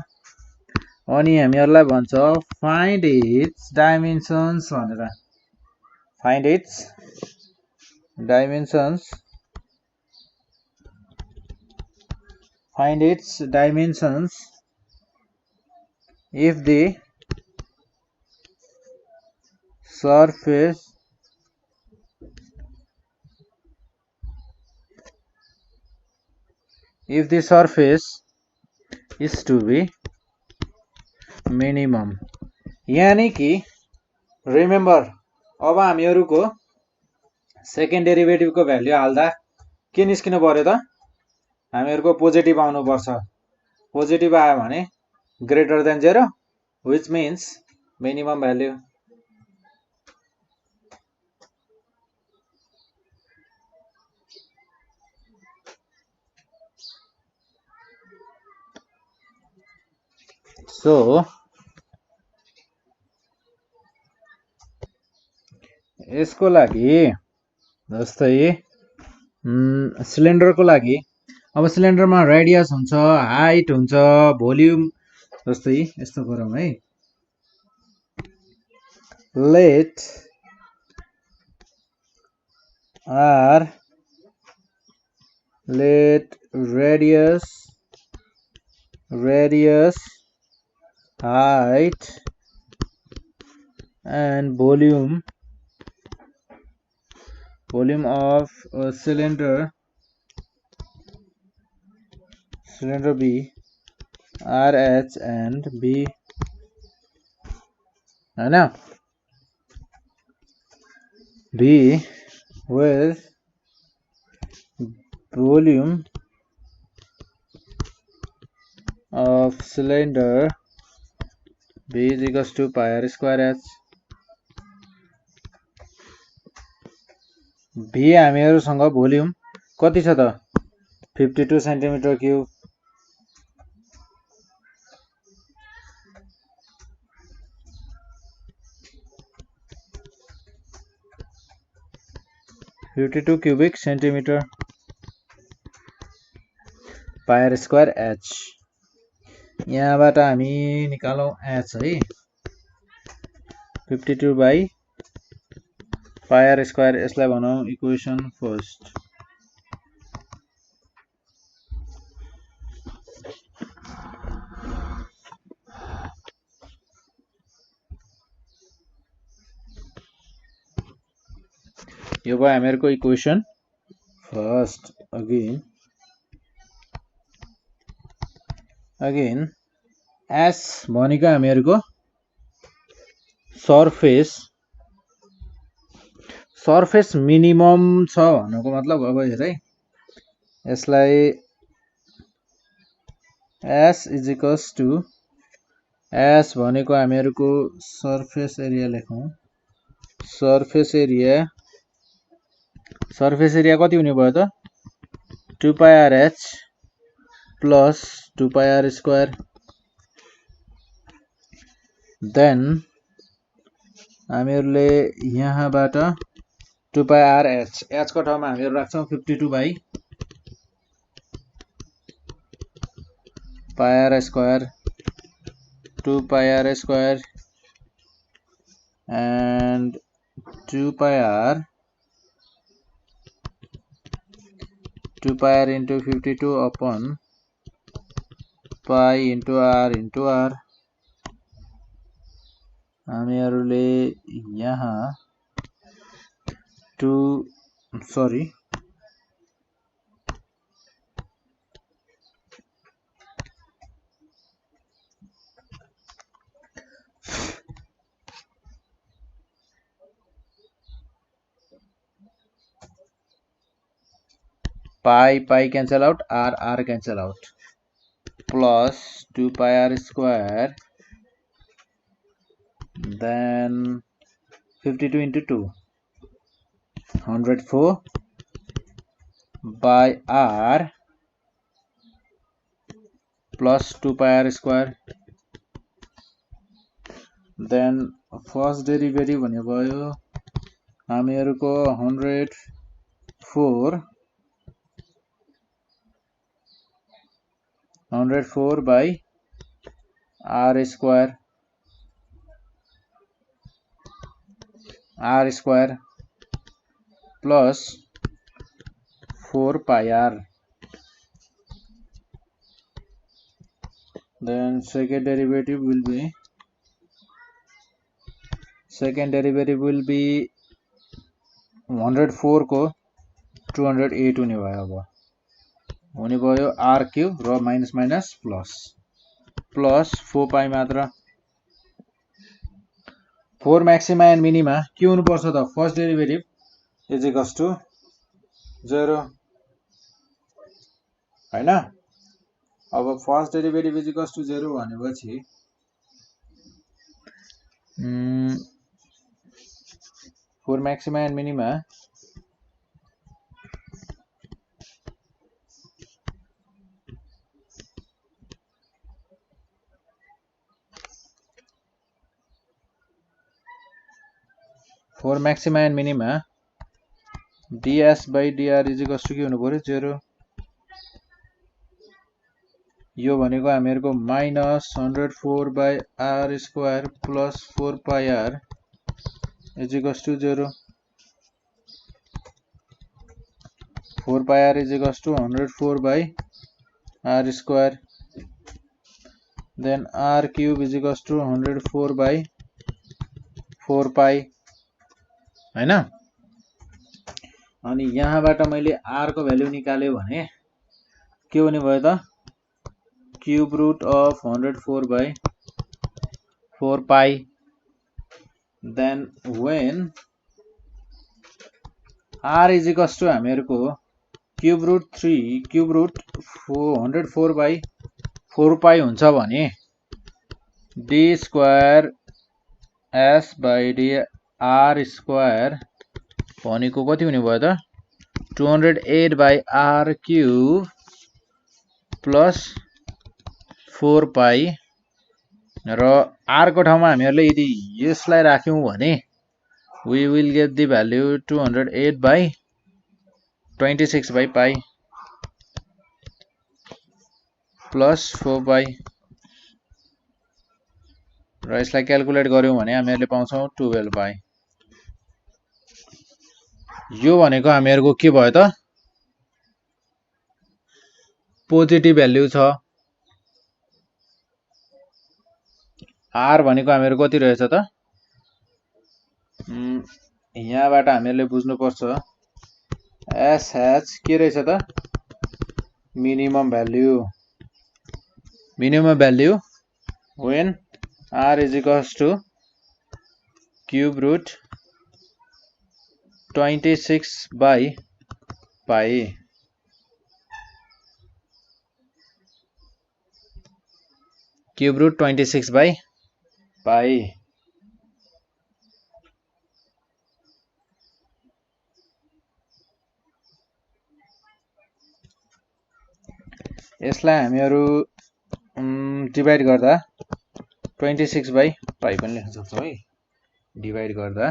अनि हामीहरुलाई भन्छ find its dimensions भनेर। find its dimensions if the surface is to be minimum. यानी कि रिमेम्बर, अब हामीहरुको सेकेन्ड डेरिभेटिभ को भ्यालु हाल्दा के निस्किनु पर्यो त? हामीहरुको पोजिटिभ आउनु पर्छ। पोजिटिभ आयो भने greater than 0, which means minimum value. So यसको लागि जस्तै सिलिन्डरको लागि, अब सिलिन्डरमा रेडियस हुन्छ, हाइट हुन्छ, भोल्युम, जस्तै यस्तो गरौँ है। Let radius height and volume of a cylinder B RH and B, है ना, B with volume of cylinder V is equals to pi r square h. V हामीहरुसँग भोल्युम कति छ त 52 centimetre cube. cubic centimeter pi r square h. यहाँबाट हामी निकालौं h है 52 by pi r square. यसलाई भनौं इक्वेसन फर्स्ट. यो भयो हामीहरुको इक्वेसन फर्स्ट. अगेन s भनेको हामीहरुको सरफेस मिनिमम छ भन्नुको मतलब अब हेर है यसलाई s is equals to s भनेको हामीहरुको सरफेस एरिया लेखौं. सरफेस एरिया कति हुने भयो त 2 pi r h plus 2 pi r square. Then हामीहरुले यहाँबाट 2 pi r h को ठाउँमा हामीहरु राख्छौं 52 by pi r square 2 pi r square and 2 pi r into 52 upon pi into r हामीहरुले यहाँ pi cancel out, r cancel out, plus 2 pi r square, then 52 into 2 104 by r plus 2 pi r square. then first derivative भने भयो हामीहरुको 104 by r square plus 4 pi r. then second derivative will be 104 को 208 हुने भयो r क्यूब र माइनस प्लस 4 pi मात्र. 4 मैक्सिमा एन्ड मिनिमा के हुनु पर्छ त first derivative is equals to 0 हैन. अब first derivative is equals to 0 भनेपछि 4 maxima and minima for maxima and minima ds by dr is equals to के हुनु पर्यो 0. यो भनेको हामीहरुको minus 104 by r square plus 4 pi r is equals to 0. 4 pi r is equals to 104 by r square. then r cube is equals to 104 by 4 pi हैन. अनि यहाँबाट मैले r को भ्यालु निकाल्यो भने के हुने भयो त cube route of 104 by 4 pi. then when r is equals to हामीहरुको क्यूब रूट 104 by 4 pi हुन्छ भने d square s by d r square भनेको कति हुने भयो त 208 by r cube plus 4 pi र r को ठाउँमा हामीहरुले यदि यसलाई राख्यौं भने we will get the value 208 by 26 by pi plus 4 pi र यसलाई क्याल्कुलेट गर्यौं भने हामीहरुले पाउँछौं 12 pi यो भनेको हामीहरुको के भयो त पोजिटिभ भ्यालु छ r भनेको हामीहरु कति रहेछ त यहाँबाट हामीहरुले बुझ्नु पर्छ s has के रहेछ त minimum value when r is equals to cube root 26 by pi cube root 26 by pi यसलाई हामीहरु डिवाइड गर्दा 26 by pi पनि लेख्न सक्छौं है डिवाइड गर्दा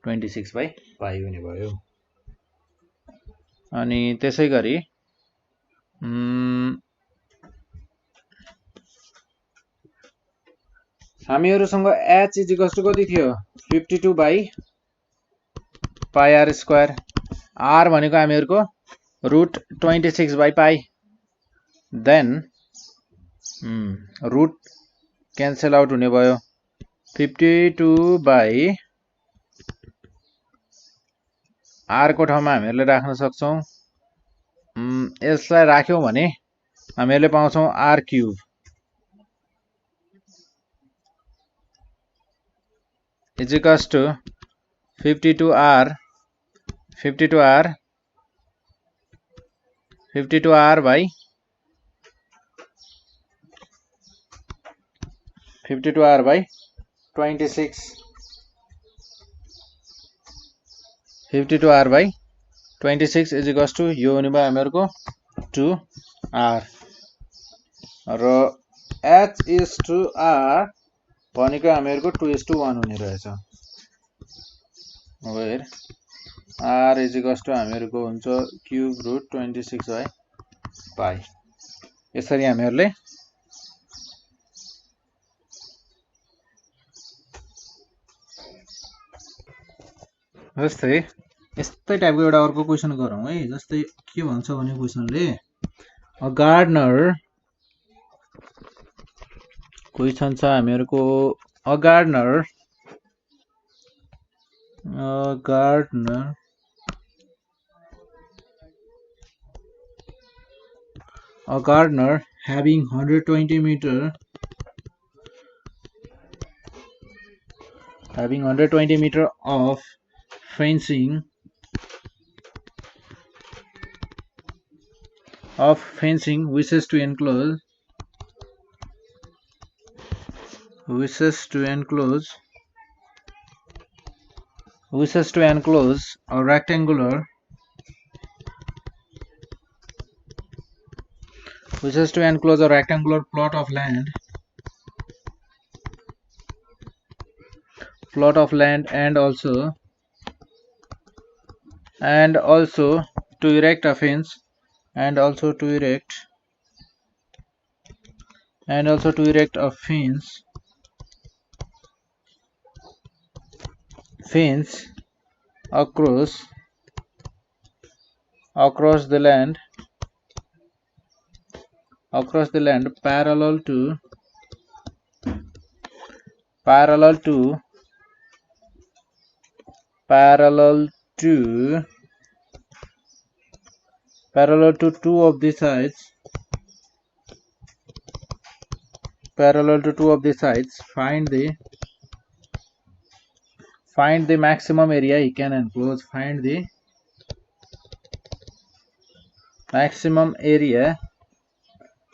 26 by pi हुने भयो अनि त्यसैगरी हामीहरुसँग h is equals to कति थियो 52 by pi r square r भनेको हामीहरुको root 26 by pi then root cancel out हुने भयो 52 by r को ठाउँमा हामीहरुले राख्न सक्छौं यसलाई राख्यौं भने हामीहरुले पाउँछौं r cube is equals to 52r by 26 52r by 26 is equals to यो हुने भयो हामीहरुको 2r र h is to r भनेको हामीहरुको 2:1 हुने रहेछ where r is equals to हामीहरुको हुन्छ cube root 26 by pi यसरी हामीहरुले जस्तै यस्तै टाइपको एउटा अर्को क्वेशन गरौँ है जस्तै के भन्छ भने क्वेशनले अ गार्डनर क्वेशन छ हामीहरुको a gardener having 120 meter of fencing wishes to enclose a rectangular plot of land and also to erect a fence across the land parallel to two of the sides find the maximum area he can enclose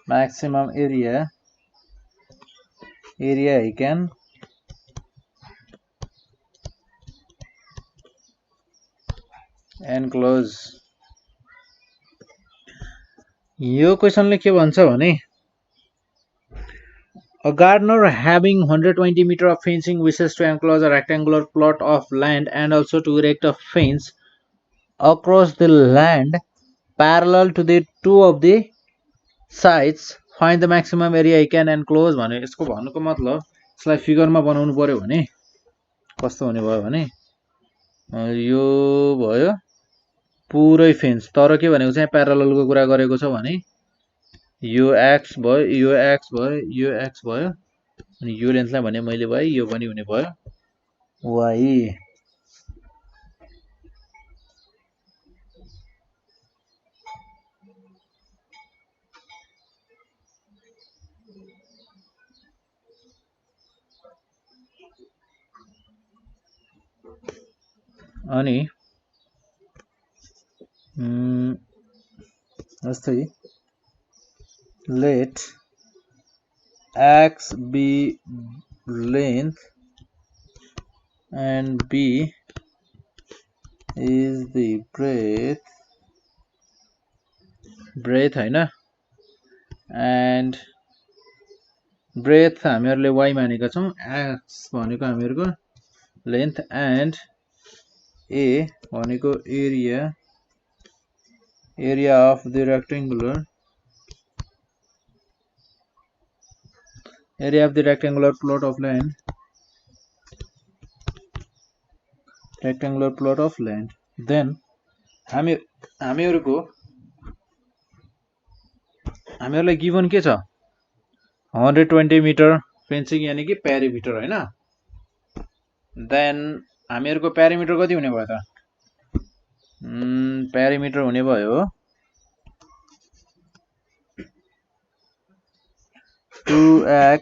maximum area area I can enclose. यो क्वेसनले के भन्छ भने A gardener having 120 meter of fencing wishes to enclose a rectangular plot of land and also to erect a fence across the land parallel to the two of the sides. Find the maximum area he can enclose भने यसको भन्नुको मतलब यसलाई फिगरमा बनाउनु पर्यो भने कस्तो हुने भयो भने यो भयो पुरै फेन्स, तर के भनेको चाहिँ प्यारललको कुरा गरेको छ भने यो एक्स भयो, यो एक्स भयो, यो एक्स भयो, अनि यो लेन्थलाई भने मैले वाइ, यो पनि हुने भयो वाइ। अनि जस्तै let x be length and b is the breadth हैन, and breadth हामीहरुले y मानेका छौं, x भनेको हामीहरुको length and a भनेको area of the rectangular plot of land, then हामीहरुलाई गिभन के छ 120 मिटर फेन्सिङ यानी कि पेरिमिटर हैन। देन हामीहरुको पेरिमिटर कति हुने भयो त, पेरिमिटर हुने भयो 2x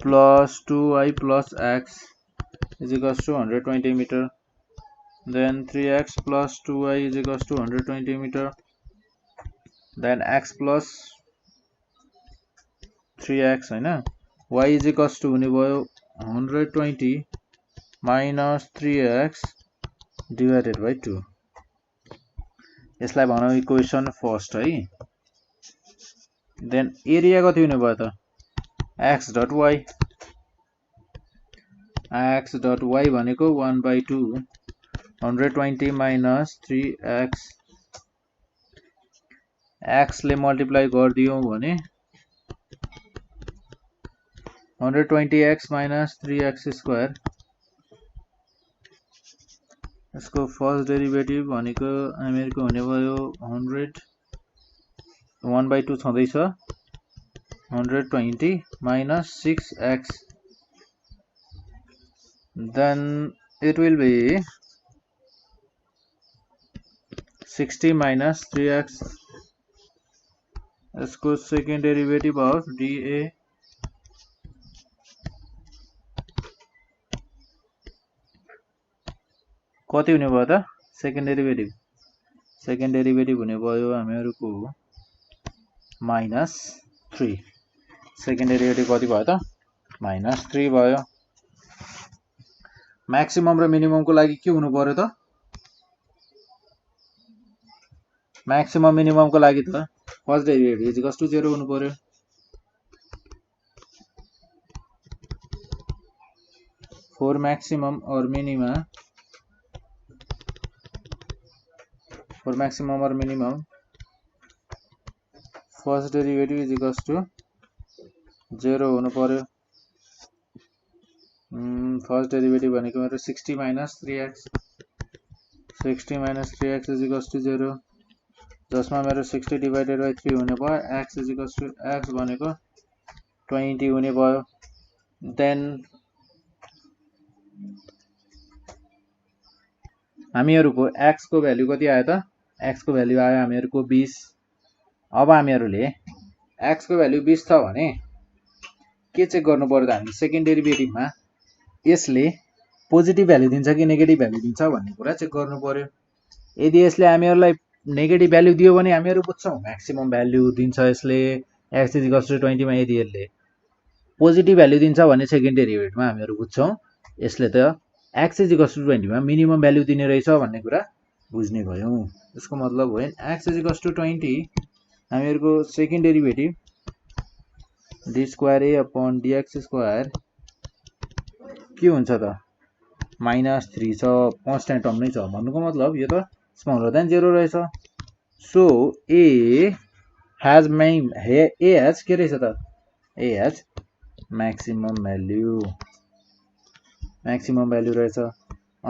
plus 2y plus x is equals to 120 meter. Then 3x plus 2y is equals to 120 meter. Then x plus 3x हैन, y is equals to हुने भयो 120 minus 3x divided by 2। यसलाई भनौं इक्वेसन फर्स्ट है। देन एरिया कति हुने भयो त x डट y भनेको 1/2 120 minus 3x, x ले मल्टिप्लाई गरिदियौं भने 120x minus 3x स्क्वायर, यसको फर्स्ट डेरिभेटिभ भनेको हामीहरुको हुने भयो 100 1/2 छँदैछ 120 minus 6x, then it will be 60 minus 3x, यसको सेकेन्ड डेरिभेटिभ अफ dA कति हुने भयो त, सेकेन्ड डेरिभेटिभ हुने भयो हामीहरुको -3, सेकेन्ड डेरिभेटिभ कति भयो त -3 भयो। म्याक्सिमम र मिनिमम को लागि के हुनु पर्यो त, म्याक्सिमम मिनिमम को लागि त first derivative is equals to 0 हुनु पर्यो। फॉर मैक्सिमम और minimum first derivative is equals to 0 हुनु पर्यो। फर्स्ट डेरिभेटिभ भनेको मेरो 60 minus 3x is equals to 0, जसमा मेरो 60 डिवाइडेड बाइ 3 हुने भयो, x is equals to x भनेको 20 हुने भयो। देन हामीहरुको x को भ्यालु कति आयो त, x को भ्यालु आयो हामीहरुको 20। अब हामीहरुले x को भ्यालु 20 छ भने के चेक गर्नु पर्यो त, हामी सेकेन्ड डेरिभेटिभमा यसले पोजिटिभ भ्यालु दिन्छ कि नेगेटिभ भ्यालु दिन्छ भन्ने कुरा चेक गर्नु पर्यो। यदि यसले हामीहरुलाई नेगेटिभ भ्यालु दियो भने हामीहरु बुझ्छौं म्याक्सिमम भ्यालु दिन्छ यसले x इज इक्वल्स टु 20 मा। यदि यसले पोजिटिभ भ्यालु दिन्छ भने सेकेन्ड डेरिभेटिभमा हामीहरू बुझ्छौँ यसले त x इज इक्वल्स टु 20 मा मिनिमम भ्यालु दिने रहेछ भन्ने कुरा बुझ्ने भयौँ। यसको मतलब when x is equals to 20 हामीहरूको second derivative d square a upon dx square के हुन्छ त -3 छ, कन्स्ट्यान्ट टर्म नै छ भन्नुको मतलब यो त स्मलर देन 0 रहेछ। सो a has के रहेछ त a has maximum भ्यालु रहेछ।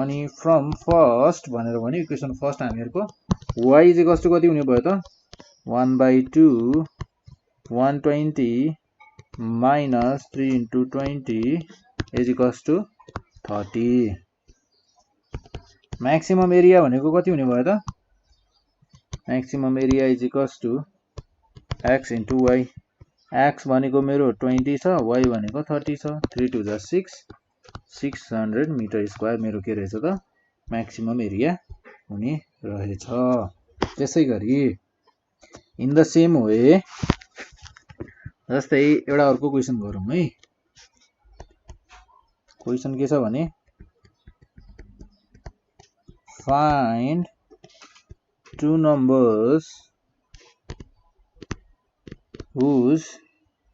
अनि फ्रम फर्स्ट भनेर भने इक्वेसन फर्स्ट हामीहरूको y इज इक्वल्स टु कति हुने भयो त 1/2 120 minus 3 into 20 is equals to 30। Maximum area भनेको कति हुने भयो त maximum area is equals to x into y। x भनेको मेरो 20 छ, y भनेको 30 छ, 3 2 जा 6 600 मिटर स्क्वायर मेरो के रहेछ त मैक्सिमम एरिया हुने रहेछ। त्यसै गरी इन द सेम वे जस्तै एउटा अर्को क्वेसन गरौँ है। क्वेसन के छ भने find to numbers whose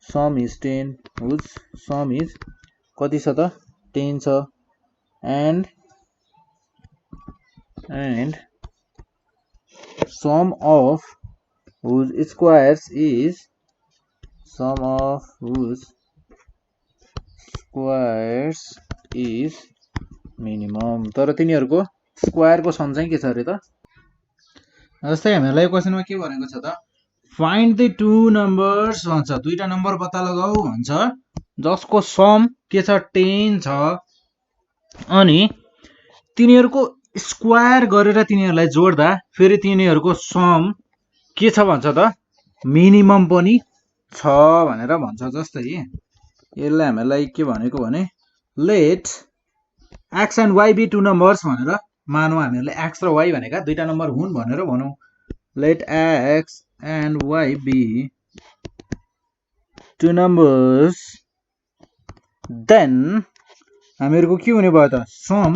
sum is 10 whose sum is कति छ त 10 छ and sum of whose squares is minimum। तर तिनीहरुको स्क्वायर को सम चाहिँ के छ रे त जस्तै हामीलाई क्वेशनमा के भनेको छ त फाइन्ड द टु नम्बर्स भन्छ, दुईटा नम्बर पत्ता लगाऊ भन्छ जसको सम के छ 10 छ अनि तिनीहरुको स्क्वायर गरेर तिनीहरुलाई जोड्दा फेरि तिनीहरुको सम के छ भन्छ त मिनिमम पनि छ भनेर भन्छ। जस्तै यसलाई हामीलाई के भनेको भने late x and y be two numbers भनेर मानौ हामीहरुले x र y भनेका दुईटा नम्बर हुन् भनेर भनौ। Let x and y be two numbers then हामीहरुको के हुने भयो त सम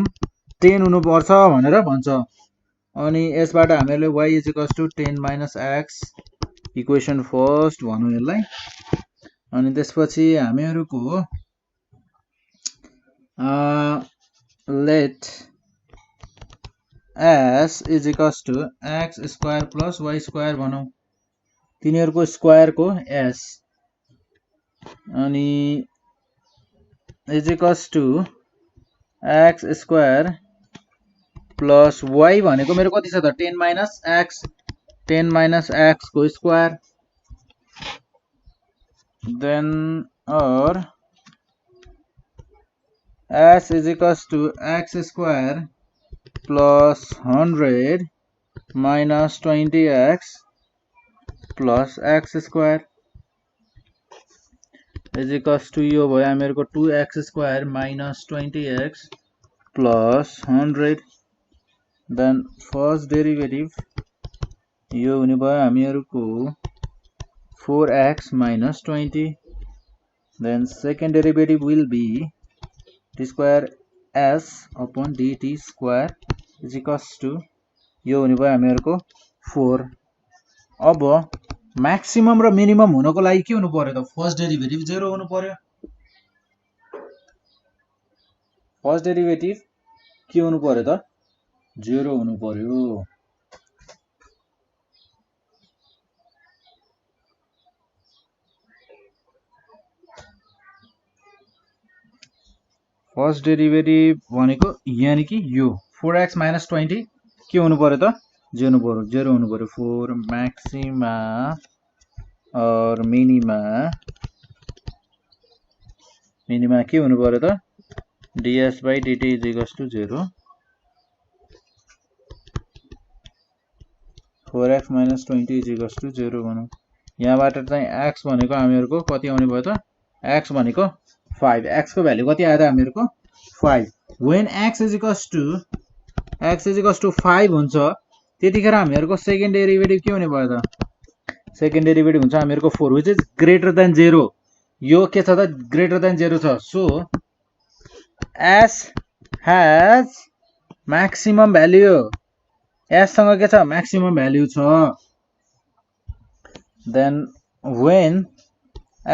10 हुनु पर्छ भनेर भन्छ। अनि यसबाट हामीहरुले y is equals to 10 minus x equation first भनौं यसलाई। अनि त्यसपछि हामीहरुको late s is equals to x square plus y square भनौं, तिनीहरुको स्क्वायर को s अनि is equals to x square plus y भनेको मेरो कति छ त 10 minus x को square then or s is equals to x square plus 100 minus 20x plus x square is equals to यो भयो हामीहरुको 2x square minus 20x plus 100 then first derivative यो हुने भयो हामीहरुको 4x minus 20 then second derivative will be d square s upon dt square is equals to यो हुने भयो हामीहरुको 4। अब मैक्सिमम र मिनिमम हुनको लागि के हुनु पर्यो त फर्स्ट डेरिभेटिभ 0 हुनु पर्यो। फर्स्ट डेरिभेटिभ के हुनु पर्यो त 0 हुनु पर्यो। फर्स्ट डेरिभेटिभ भनेको यानी कि यो 4x minus 20 के हुनु पर्यो त 0 हुनु पर्यो। 4 मैक्सिमा और मिनिमा के हुनु पर्यो त ds by dt is equals to 0। 4x minus 20 is equals to 0 भनौं। यहाँबाट चाहिँ x भनेको हामीहरुको कति आउने भयो त x भनेको 5, x को भ्यालु कति आयो त हामीहरुको 5। when x is equals to 5 हुन्छ त्यतिखेर हामीहरुको सेकेन्ड डेरिभेटिभ के हुने भयो त सेकेन्ड डेरिभेटिभ हुन्छ हामीहरुको 4 which is greater than 0 यो के छ त ग्रेटर देन 0 छ so s has maximum value s सँग के छ maximum value छ then when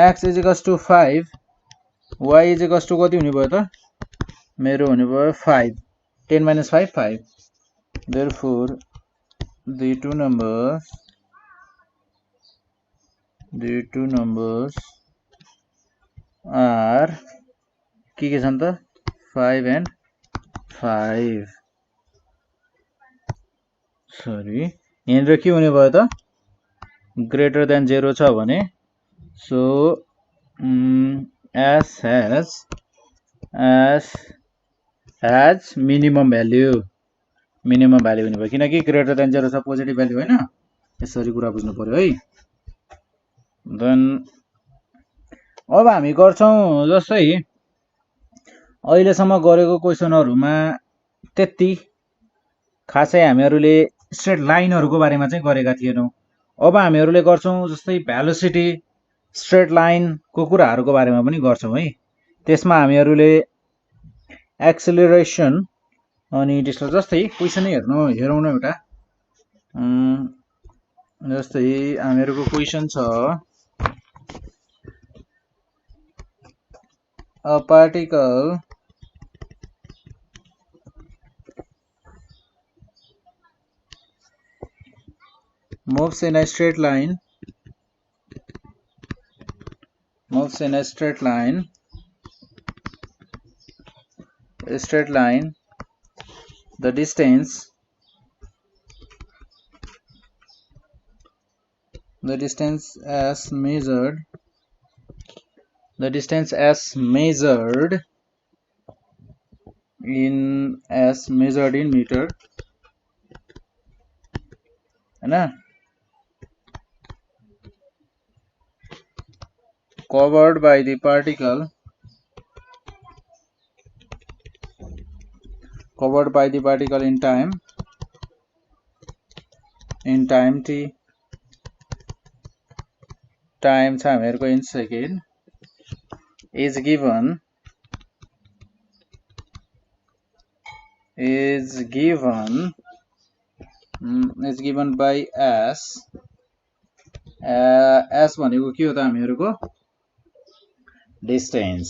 x is equals to 5 y is equals to कति हुने भयो त मेरो हुने भयो 5 10 minus 5 5 therefore the two numbers are के छन् त 5 and 5 सरी यहाँनिर के हुने भयो त ग्रेटर देन 0 छ भने so s has minimum value हुने भयो किनकि ग्रेटर देन 0 छ पोजिटिभ भ्यालु हैन यसरी कुरा बुझ्नु पर्यो है देन अब हामी गर्छौं जस्तै अहिलेसम्म गरेको क्वेशनहरुमा त्यति खासै हामीहरुले स्ट्रेट लाइनहरुको बारेमा चाहिँ गरेका थिएनौं अब हामीहरुले गर्छौं जस्तै भेलोसिटी स्ट्रेट लाइन को कुराहरुको बारेमा पनि गर्छौं है त्यसमा हामीहरुले एक्सेलरेसन अनि त्यसले जस्तै क्वेशन हेरौँ न एउटा जस्तै हामीहरुको क्वेशन छ a particle moves in a straight line the distance as measured in meter हैन covered by the particle in time t time छ हामीहरुको in second is given by s भनेको के हो त हामीहरुको distance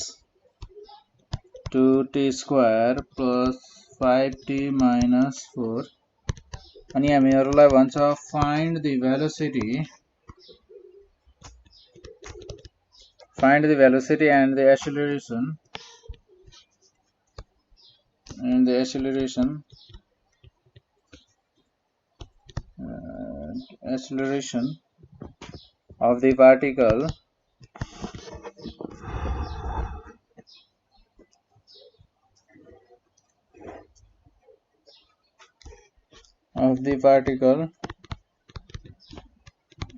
2t square plus 5t minus 4 अनि हामीहरुलाई भन्छ find the velocity and the acceleration of the particle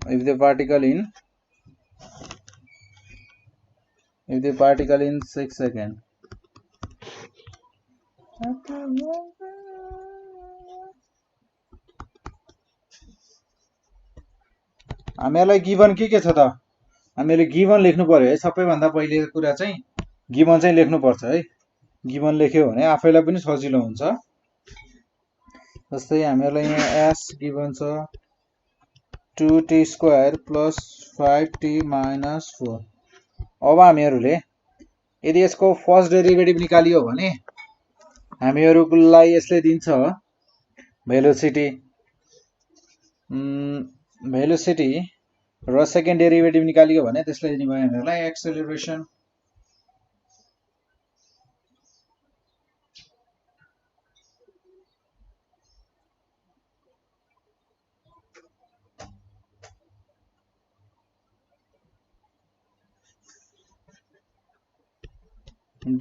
if the particle in 6 seconds हामीलाई गिवन के छ त हामीले गिवन लेख्नु पर्यो है सबैभन्दा पहिले कुरा चाहिँ गिवन चाहिँ लेख्नु पर्छ है गिवन लेख्यो भने आफैलाई पनि सजिलो हुन्छ जस्तै हामीलाई यहाँ s गिवन छ 2t square plus 5t minus 4 अब हामीहरुले यदि यसको फर्स्ट डेरिभेटिभ निकालियो भने हामीहरुलाई यसले दिन्छ भेलोसिटी र सेकेन्ड डेरिभेटिभ निकालियो भने त्यसले दिने भयो हामीहरुलाई एक्सेलरेसन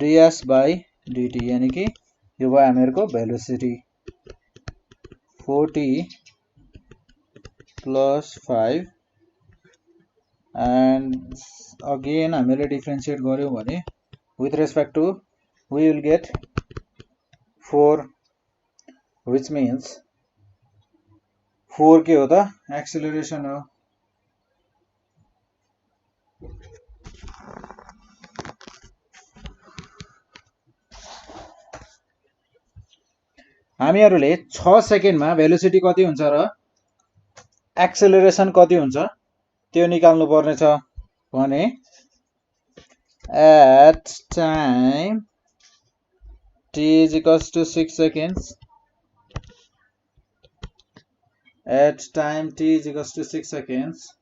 ds by dt यानी कि यो भयो हामीहरुको velocity 4t plus 5 and again हामीले डिफरेन्शिएट गर्यौं भने with respect to we will get 4 which means 4 के हो त एक्सेलरेसन हो हामीहरूले 6 सेकेन्डमा भेलोसिटी कति हुन्छ र एक्सेलरेसन कति हुन्छ त्यो निकाल्नु पर्ने छ भने at time t is equals to 6 seconds at time t is equals to 6 seconds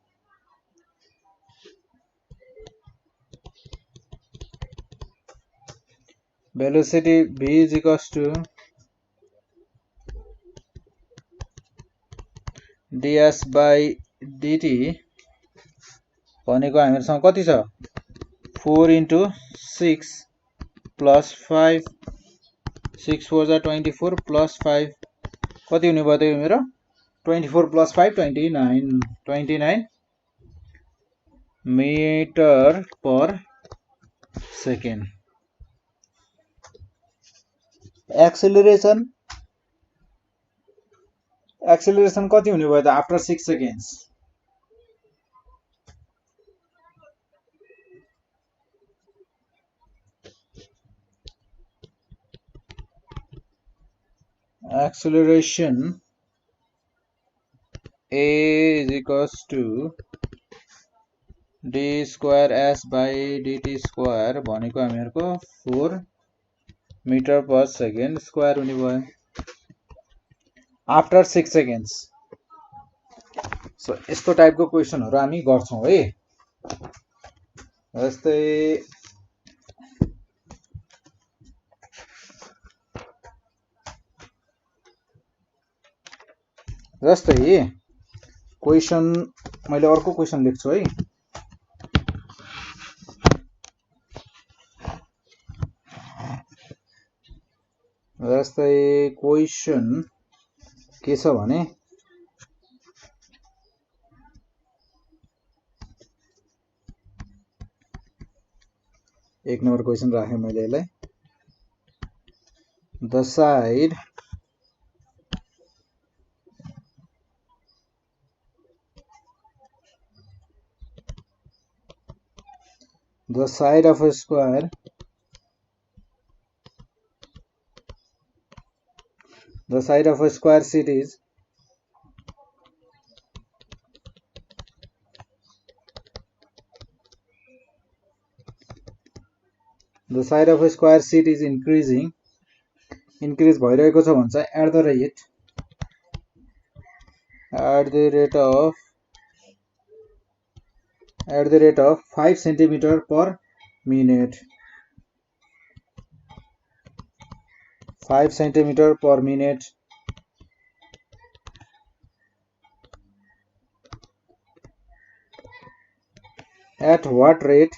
velocity v is equals to ds by dt भनेको हामीहरुसँग कति छ 4 into 6 plus 5 6 4 जा 24 plus 5 कति हुने भयो त मेरो 24 plus 5 29 meter per second acceleration कति हुने भयो त after 6 seconds acceleration a is equals to d square s by dt square भनेको हामीहरुको 4 meter per second square हुने भयो after 6 seconds so यस्तो टाइपको क्वेशनहरु हामी गर्छौं है जस्तै क्वेशन मैले अर्को क्वेशन लेख्छु है जस्तै क्वेशन के छ भने एक नम्बर क्वेशन राखे मैले यसलाई the side of a square sheet is increase भइरहेको छ भन्छ at the rate of 5 centimeter per minute 5 centimeter per minute at what rate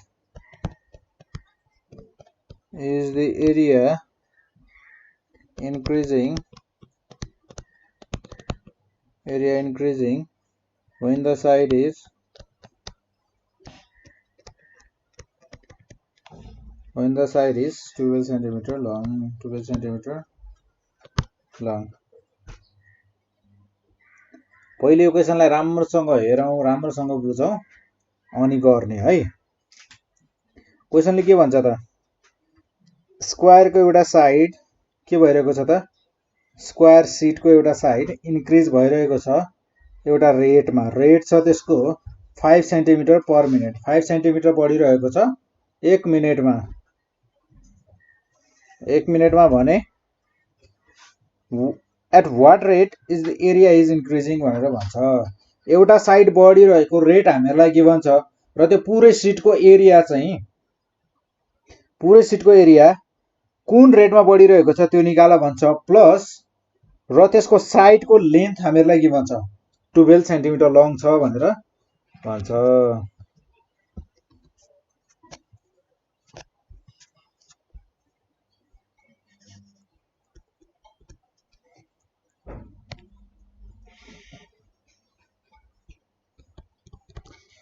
is the area increasing when the side is 12 centimeter long पहिले यो क्वेशनलाई राम्रोसँग हेरौं राम्रोसँग बुझौं अनि गर्ने है क्वेशनले के भन्छ त स्क्वायर को एउटा साइड के भइरहेको छ त स्क्वायर शीट को एउटा साइड इन्क्रिज भइरहेको छ एउटा रेटमा रेट छ त्यसको 5 सेन्टिमिटर पर मिनेट 5 सेन्टिमिटर बढिरहेको छ 1 मिनेटमा भने at what rate is the area is increasing भनेर भन्छ एउटा साइड बढिरहेको रेट हामीलाई के भन्छ र त्यो पुरै शीटको एरिया चाहिँ कुन रेटमा बढिरहेको छ त्यो निकाल भन्छ प्लस र त्यसको साइडको लेन्थ हामीलाई के भन्छ 12 सेन्टिमिटर लङ छ भनेर भन्छ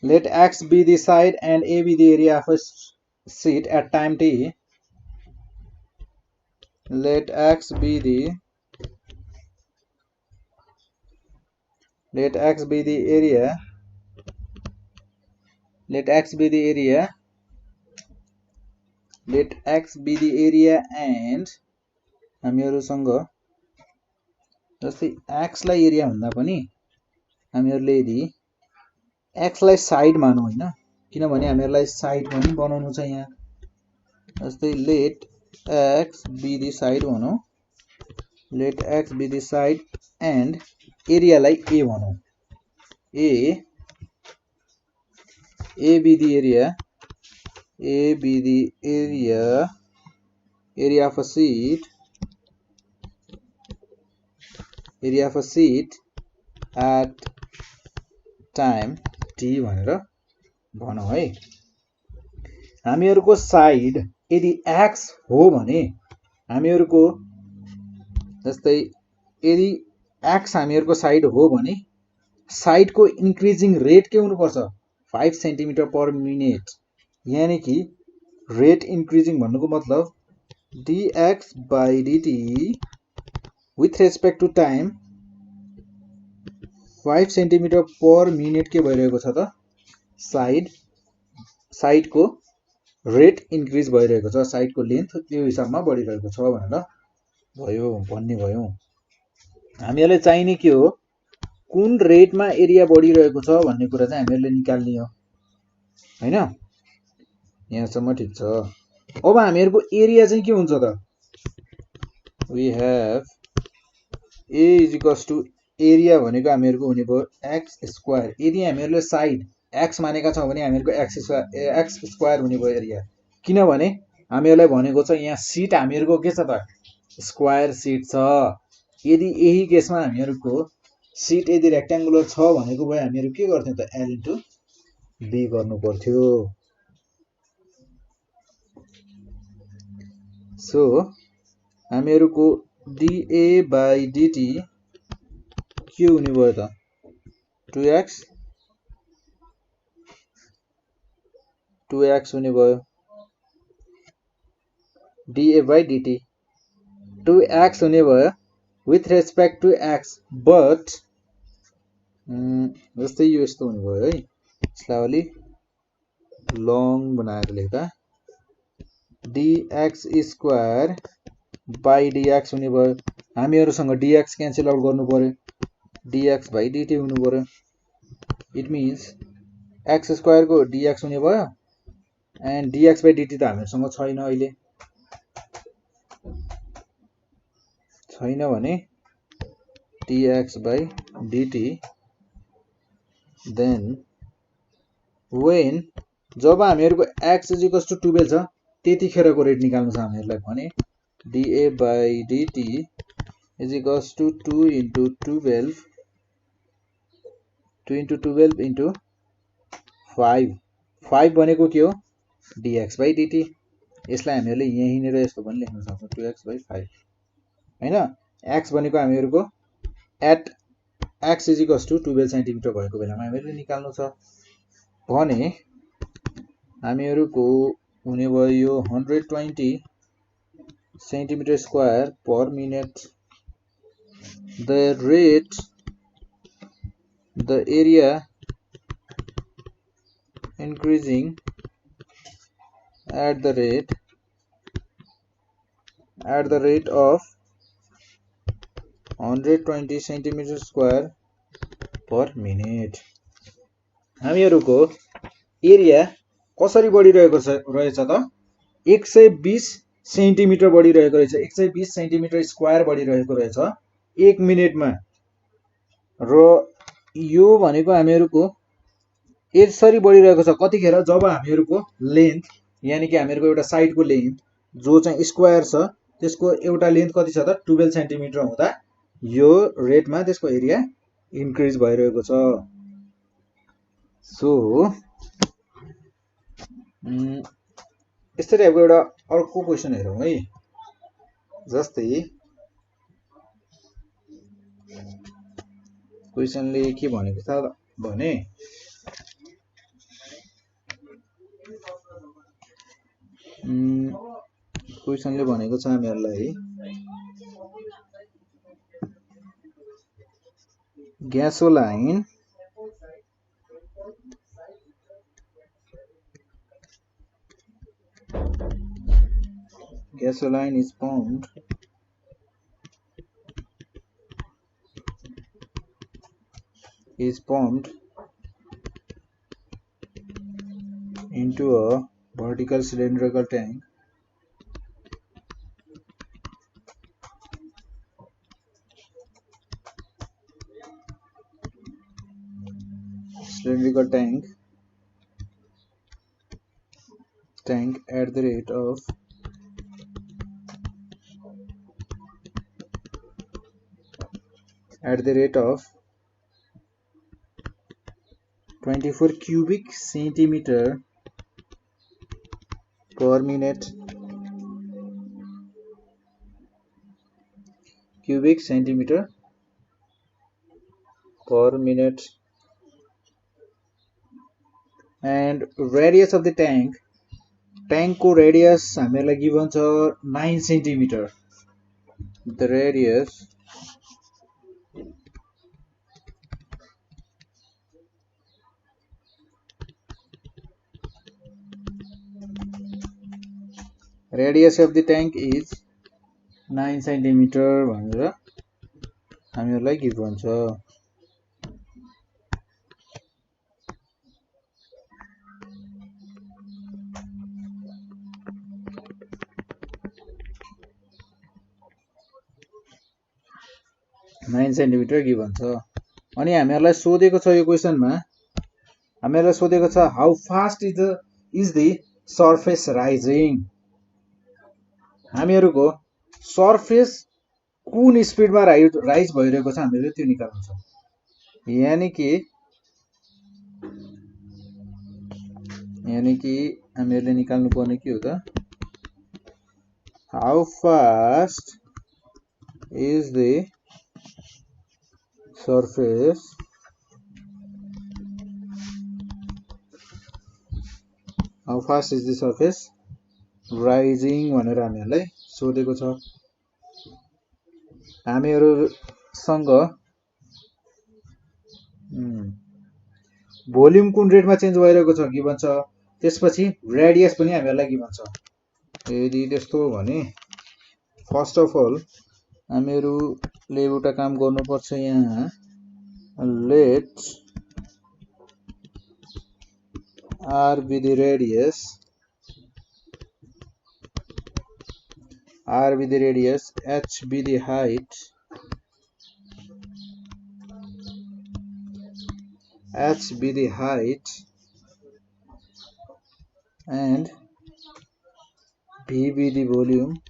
Let x be the side and a be the area of a sheet at time t. Let x be the area. Let x be the area and हामीहरुसँग जस्तै x लाई एरिया भन्दा पनि हामीहरुले यदि x लाई साइड मानौं हैन, किनभने हामीहरुलाई साइड पनि बनाउनु छ यहाँ। जस्तै let x be the side भनौं, let x be the side and area लाई a भनौं, a be the area, a be the area of a sheet, at time t भनेर भनौं है। हामीहरुको साइड यदि x हो भने हामीहरुको जस्तै यदि x हामीहरुको साइड हो भने साइडको इन्क्रिजिङ रेट के हुनु पर्छ 5 सेन्टिमिटर पर मिनेट, यानी कि रेट इन्क्रिजिङ भन्नुको मतलब dx by dt with respect to time 5 centimetre per minute के भइरहेको छ त साइडको रेट इन्क्रिज भइरहेको छ, साइडको लेन्थ त्यो हिसाबमा बढिरहेको छ भनेर भन्ने भयो। हामीहरुलाई चाहिने के हो, कुन रेटमा एरिया बढिरहेको छ भन्ने कुरा चाहिँ हामीहरुले निकाल्ने हो हैन। यहाँसम्म ठीक छ। अब हामीहरुको एरिया चाहिँ के हुन्छ त, we have a is equals to area भनेको हामीहरुको हुने भयो x स्क्वायर। यदि हामीहरुले साइड x मानेका छौं भने हामीहरुको x स्क्वायर हुने भयो एरिया, किनभने हामीहरुलाई भनेको छ यहाँ सीट हामीहरुको के छ त स्क्वायर सीट छ। यदि यही केसमा हामीहरुको सीट यदि रेक्टेंगुलर छ भनेको भए हामीहरु के गर्थ्यौं त l into b गर्नु पर्थ्यो। सो हामीहरुको dA by dt के हुने भयो त 2x हुने भयो, dA by dt 2x हुने भयो with respect to x, but जस्तै यो यस्तो हुने भयो है, यसलाई अलि लङ बनाएर लेख्दा dx स्क्वायर by dx हुने भयो। हामीहरुसँग dx क्यान्सल आउट गर्नु पर्यो, dx by dt हुनु पर्यो। इट मिन्स x स्क्वायर को dx हुने भयो एन्ड dx by dt त हामीहरुसँग छैन, अहिले छैन भने dx by dt then when job हामीहरुको x is equals to 12 छ त्यतिखेरको रेट निकाल्नु छ हामीहरुलाई भने dA by dt is equals to 2 into 12 into 5 भनेको के हो dx by dt। यसलाई हामीहरुले यहीँनेर यस्तो पनि लेख्न सक्छौं 2x by 5 हैन। x भनेको हामीहरुको at x is equals to 12 centimetre भएको बेलामा हामीहरुले निकाल्नु छ भने हामीहरुको हुने भयो यो 120 centimetre square per minute. the area increasing at the rate of 120 centimetre square per minute. हामीहरुको एरिया कसरी बढिरहेको रहेछ त 120 सेन्टिमिटर बढिरहेको रहेछ, 120 सेन्टिमिटर स्क्वायर बढिरहेको रहेछ 1 मिनेटमा। र यो भनेको हामीहरुको यसरी बढिरहेको छ कतिखेर जब हामीहरुको लेन्थ यानी कि हामीहरुको एउटा साइडको लेन्थ जो चाहिँ स्क्वायर छ त्यसको एउटा लेन्थ कति छ त 12 सेन्टिमिटर हुँदा यो रेटमा त्यसको एरिया इन्क्रिज भइरहेको छ। सो यस्तै टाइपको एउटा अर्को क्वेशन हेरौं है। जस्तै क्वेशनले के भनेको छ भने क्वेशनले भनेको छ हामीहरुलाई gasoline is pumped is pumped into a vertical cylindrical tank at the rate of 24 cubic centimeter per minute. Cubic centimeter per minute. And radius of the tank को radius हामीलाई गिभन छ 9 centimeter. The radius of the tank is 9 centimeter भनेर हामीलाई गिभन छ. सेन्टिमिटर गिभन छ. अनि हामीहरूलाई सोधेको छ यो क्वेशनमा, हामीलाई सोधेको छ how fast is the surface rising. हामीहरूको सर्फेस कुन स्पिडमा राइज भइरहेको छ हामीले त्यो निकाल्नु छ. यानी कि हामीले निकाल्नु पर्ने के हो त, how fast is the surface rising भनेर हामीहरूलाई सोधेको छ. हामीहरूसँग भोल्युम कुन रेटमा चेन्ज भइरहेको छ गिभन छ. त्यसपछि रेडियस पनि हामीहरूलाई गिभन छ. यदि त्यस्तो हो भने फर्स्ट अफ अल हामीहरूले एउटा काम गर्नुपर्छ. यहाँ late r be the radius, h be the height, and v be the volume.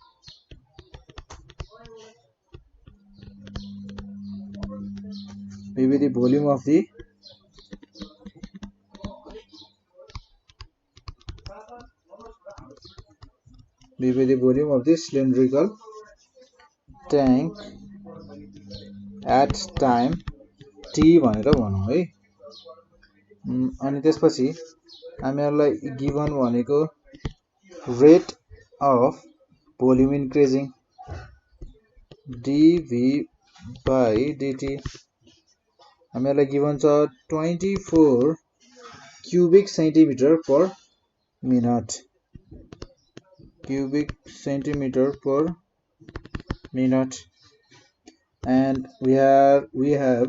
Maybe the volume of the cylindrical tank at time t भनेर भनौं है. अनि त्यसपछि हामीहरूलाई गिभन भनेको rate of volume increasing dv by dt. हामीलाई गिभन छ 24 cubic centimeter per minute. And we have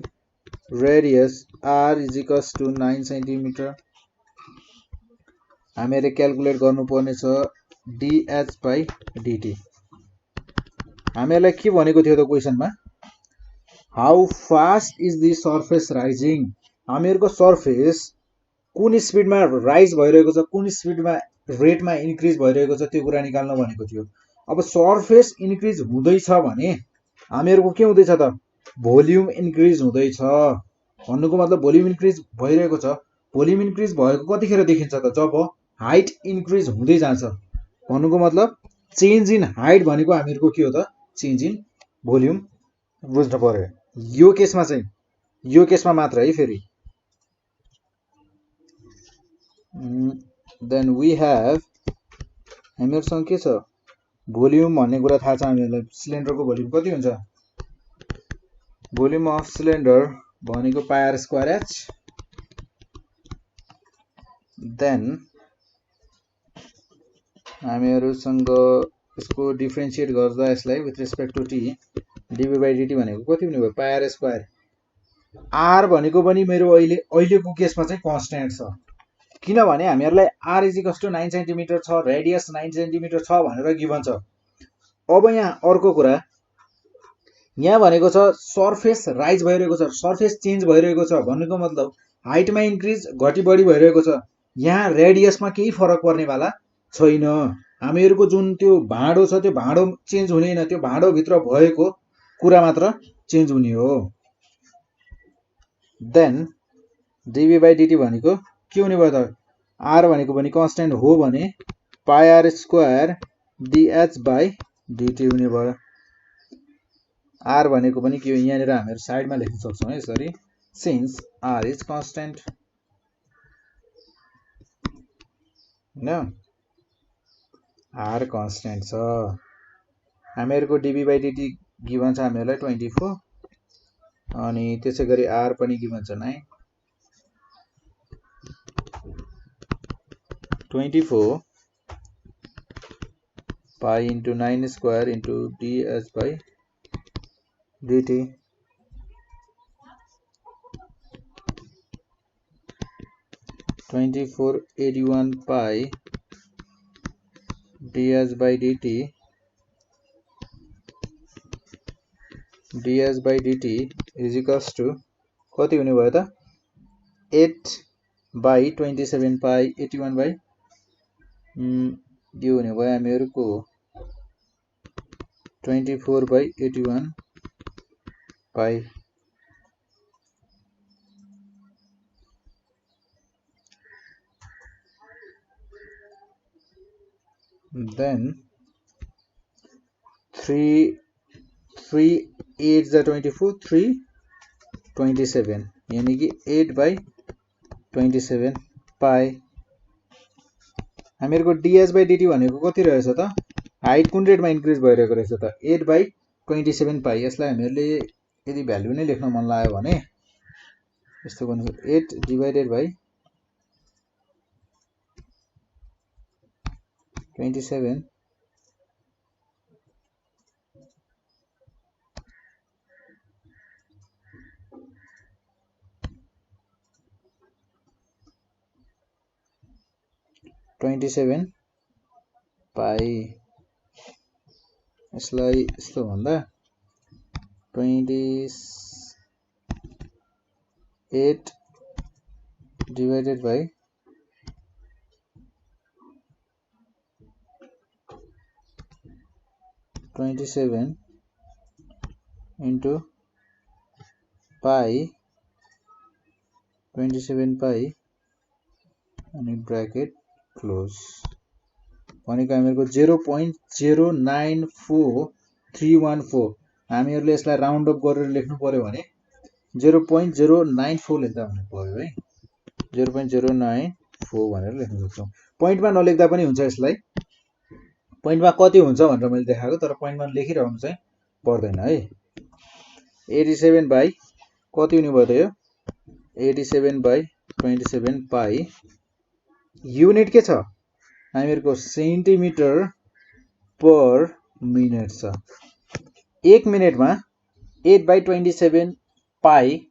radius r is equals to 9 centimeter. हामीले क्याल्कुलेट गर्नुपर्ने छ dh by dt. हामीलाई के भनेको थियो त क्वेशनमा, how fast is the surface rising. हामीहरूको सर्फेस कुन स्पिडमा राइज भइरहेको छ, कुन स्पिडमा रेटमा इन्क्रिज भइरहेको छ त्यो कुरा निकाल्न भनेको थियो. अब सर्फेस इन्क्रिज हुँदैछ भने हामीहरूको के हुँदैछ त, भोल्युम इन्क्रिज हुँदैछ. भन्नुको मतलब भोल्युम इन्क्रिज भइरहेको छ. भोल्युम इन्क्रिज भएको कतिखेर देखिन्छ त, जब हाइट इन्क्रिज हुँदै जान्छ. भन्नुको मतलब चेन्ज इन हाइट भनेको हामीहरूको के हो त, चेन्ज इन भोल्युम. बुझ्नु पर्यो. यो केसमा मात्र है. फेरि देन वी हेभ, हामीहरूसँग के छ, भोल्युम भन्ने कुरा थाहा छ हामीहरूलाई. सिलिन्डरको भोल्युम कति हुन्छ, भोल्युम अफ सिलिन्डर भनेको पाई स्क्वायर h. देन हामीहरूसँग यसको डिफरेन्शिएट गर्दा यसलाई with respect to t, dv by dt भनेको कति हुने भयो, पाई r स्क्वायर. आर भनेको पनि मेरो अहिलेको केसमा चाहिँ कन्स्ट्यान्ट छ, किनभने हामीहरूलाई r is equals to 9 centimetre छ, रेडियस 9 सेन्टिमिटर छ भनेर गिभन छ। अब यहाँ अर्को कुरा, यहाँ भनेको छ सर्फेस राइज भइरहेको छ, सर्फेस चेन्ज भइरहेको छ भनेको मतलब हाइटमा इन्क्रिज घटी बढी भइरहेको छ। यहाँ रेडियसमा केही फरक पर्नेवाला छैन। हामीहरूको जुन त्यो भाँडो छ त्यो भाँडो चेन्ज हुने होइन, त्यो भाँडोभित्र भएको कुरा मात्र चेन्ज हुने हो। देन डिभी बाई डिटी भनेको के हुने भयो त, आर भनेको पनि कन्स्ट्यान्ट हो भने पाई आर स्क्वायर डिएच बाई डिटी हुने भयो। आर भनेको पनि के हो, यहाँनिर हामीहरू साइडमा लेख्न सक्छौँ है यसरी, सिन्स आर इज कन्स्ट्यान्ट होइन, आर कन्स्ट्यान्ट छ। हामीहरूको डिभी बाई डिटी गिभन छ हामीहरूलाई 24 अनि त्यसै गरी आर पनि गिभन छ 9। 24 pi into 9 square into dh by dt, (24) 81 pi ds by dt, ds by dt is equals to कति हुने भयो त, 8 by 27 पाई 81 by यो हुने भयो हामीहरूको 24 by 81 पाई। Then 3 8 जा 24, 3 27 यानी कि 8 by 27 पाई। हामीहरूको ds by dt भनेको कति रहेछ त, हाइट कुन रेटमा इन्क्रिज भइरहेको रहेछ त, 8 by 27 पाई। यसलाई हामीहरूले यदि भ्यालु नै लेख्न मन लाग्यो भने यस्तो गर्नु, 8 डिभाइडेड बाई 27 27 पाई। यसलाई यस्तो भन्दा 28 डिभाइडेड बाई 27 इन्टु पाई 27 पाई अनि ब्र्याकेट क्लोज भनेको हामीहरूको 0.094314। हामीहरूले यसलाई राउन्ड अप गरेर लेख्नु पर्यो भने 0.094 लेख्दा हुने पर्यो है, 0.094 भनेर लेख्न सक्छौँ। पोइन्टमा नलेख्दा पनि हुन्छ, यसलाई पोइन्टमा कति हुन्छ भनेर मैले देखाएको, तर पोइन्टमा लेखिरहनु चाहिँ पर्दैन है। 87 बाई कति हुने भयो त यो, 87 बाई 27 पाई। युनिट के छ हामीहरूको, सेन्टिमिटर पर मिनट छ। 1 मिनटमा 8 बाई 27 पाई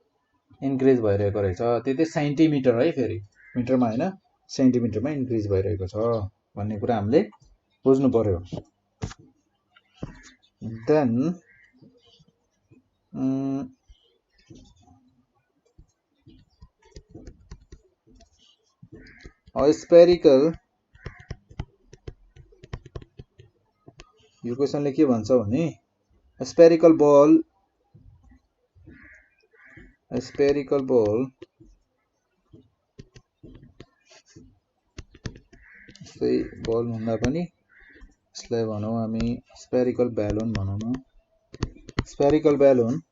इन्क्रिज भइरहेको रहेछ, त्यति सेन्टिमिटर है, फेरि मिटरमा होइन सेन्टिमिटरमा इन्क्रिज भइरहेको छ भन्ने कुरा हामीले बुझ्नु पर्यो। देन स्पेरिकल, यो क्वेसनले के भन्छ भने स्पेरिकल बल यस्तै बल भन्दा पनि यसलाई भनौँ हामी स्पेरिकल ब्यालुन भनौँ न। Spherical balloon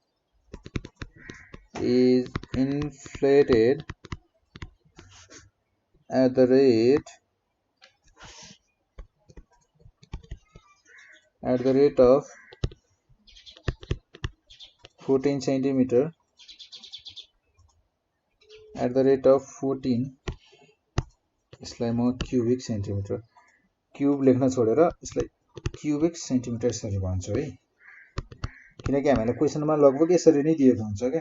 is inflated at the rate of 14 centimeter at the rate of 14, यसलाई म क्युबिक सेन्टिमिटर, क्युब लेख्न छोडेर यसलाई क्युबिक सेन्टिमिटर यसरी भन्छु है, किनकि हामीलाई क्वेसनमा लगभग यसरी नै दिएको हुन्छ क्या।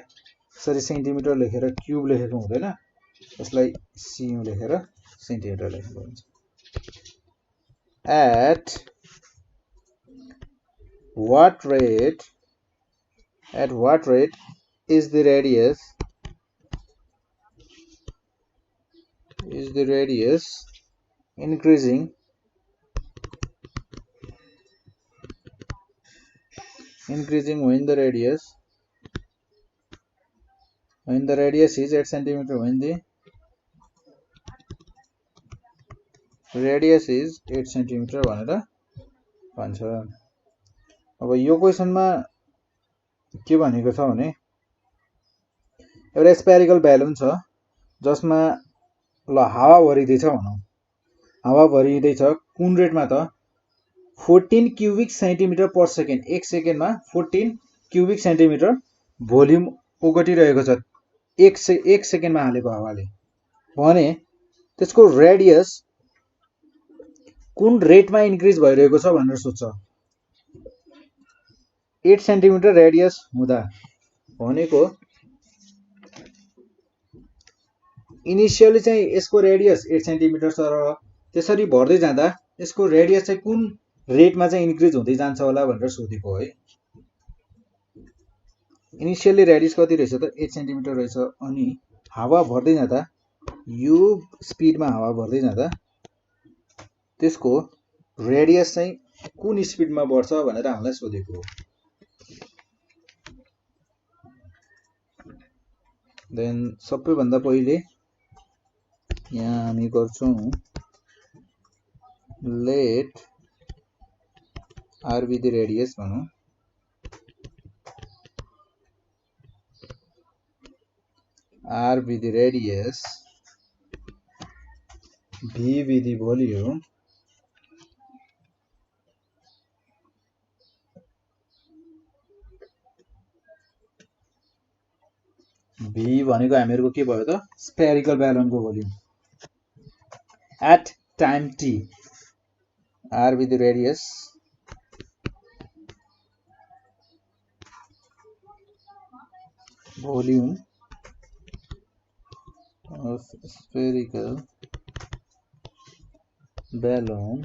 यसरी सेन्टिमिटर लेखेर क्युब लेखेको हुँदैन, यसलाई सियु लेखेर सेन्टिमिटर लेखेको हुन्छ। At what rate is the radius increasing when the radius is 8 centimeter, when the radius is 8 centimeter भनेर भन्छ। अब यो क्वेशनमा के भनेको छ भने एउटा स्पेरिकल ब्यालुन छ जसमा ल हावा भरिँदैछ भनौँ, हावा भरिँदैछ कुन रेटमा त 14 क्युबिक सेन्टिमिटर पर सेकेन्ड, एक सेकेन्डमा 14 क्युबिक सेन्टिमिटर भोल्युम ओगटिरहेको छ एक सेकेन्डमा हालेको हावाले भने त्यसको रेडियस कुन रेटमा इन्क्रिज भइरहेको छ भनेर सोध्छ। 8 सेन्टिमिटर रेडियस हुँदा भनेको इनिशियली चाहिँ यसको रेडियस 8 सेन्टिमिटर छ र त्यसरी भर्दै जाँदा यसको रेडियस चाहिँ कुन रेटमा चाहिँ इन्क्रिज हुँदै जान्छ होला भनेर सोधेको है। इनिशियली रेडियस कति रहेछ त 8 सेन्टिमिटर रहेछ, अनि हावा भर्दै जाँदा यो स्पिडमा हावा भर्दै जाँदा त्यसको रेडियस चाहिँ कुन स्पिडमा बढ्छ भनेर हामीलाई सोधेको हो। देन सबैभन्दा पहिले यहाँ हामी गर्छौं let r be the radius भनौं, r be the radius, V be the volume, V भनेको हामीहरुको के भयो त स्पेरिकल ब्यालुनको volume at time t, r be the radius volume of spherical balloon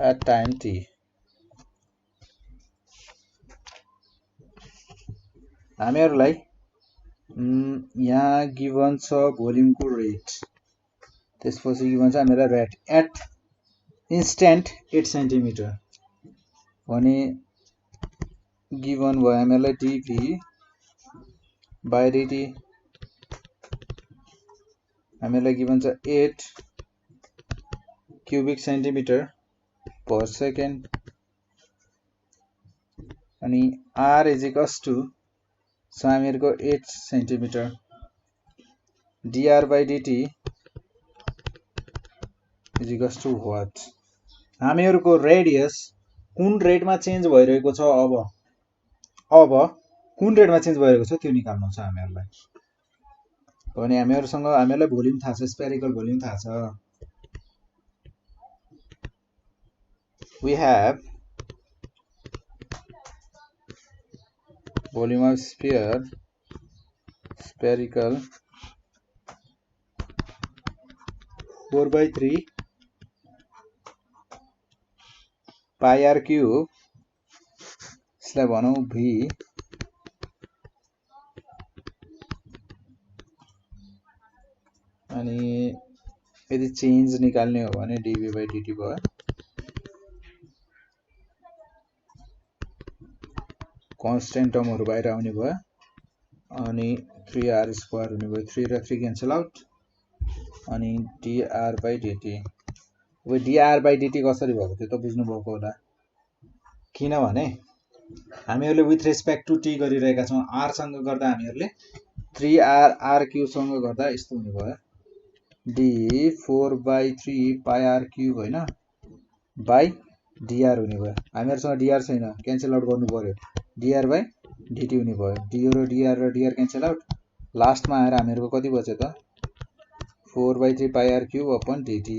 at time t। हामीहरुलाई यहाँ गिवन छ भोल्युमको रेट, त्यसपछि गिवन छ हामीलाई रेट एट इन्स्ट्यान्ट 8 सेन्टिमिटर भने गिवन भयो हामीलाई dv by dt, हामीलाई गिवन छ 8 क्युबिक सेन्टिमिटर पर सेकेन्ड, अनि r इज इक्वल्स टु छ हामीहरुको 8 centimetre, dr by dt is equals to what, हामीहरुको रेडियस कुन रेटमा चेन्ज भइरहेको छ, अब कुन रेटमा चेन्ज भइरहेको छ त्यो निकाल्नु छ हामीहरुलाई। भने हामीहरुलाई भोल्युम थाहा छ, स्पेरिकल भोल्युम थाहा छ। We have volume of sphere, spherical 4/3 pi r cube, यसलाई भनौं v, अनि यदि चेन्ज निकाल्ने हो भने dv by dt भयो, कन्स्टेन्ट टर्महरु बाहिर आउने भयो, अनि 3r स्क्वायर हुने भयो, 3 र 3 क्यान्सल आउट, अनि dr by dt। अब dr by dt कसरी भएको त्यो त बुझ्नु भएको होला, किनभने हामीहरुले विथ रेस्पेक्ट टु टी गरिरहेका छौं। r सँग गर्दा हामीहरुले 3r r क्यूब सँग गर्दा यस्तो हुने भयो d 4/3 pi r क्यूब हैन बाइ dr हुने भयो। हामीहरुसँग dr छैन, क्यान्सल आउट गर्नु पर्यो, dr by dt हुने भयो, d र dr क्यान्सल आउट, लास्टमा आएर हामीहरुको कति बच्यो त 4/3 pi r cube upon dt।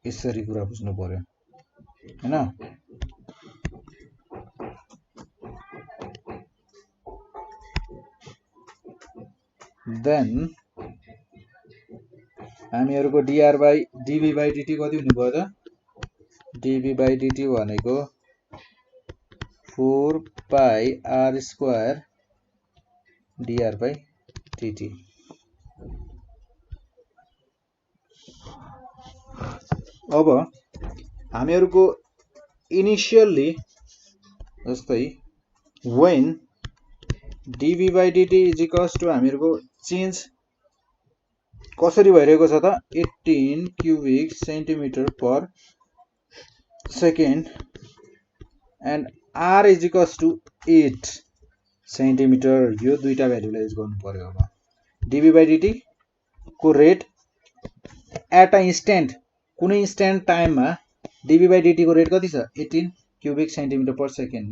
यसरी कुरा बुझ्नु पर्यो हैन। देन हामीहरुको dv/dt कति हुने भयो त dv/dt भनेको 4 pi r square dr/dt अब हामीहरुको इनिशियली जस्तै when dv/dt is equals to हामीहरुको चेन्ज कसरी भइरहेको छ त 18 cubic centimeter per second and r is equals to 8 centimeter यो दुईटा भ्यालुलाई युज गर्नु पर्यो अब dv/dt को रेट एट अ इन्स्टेन्ट कुनै इन्स्टेन्ट टाइममा dv/dt को रेट कति छ 18 cubic centimeter per second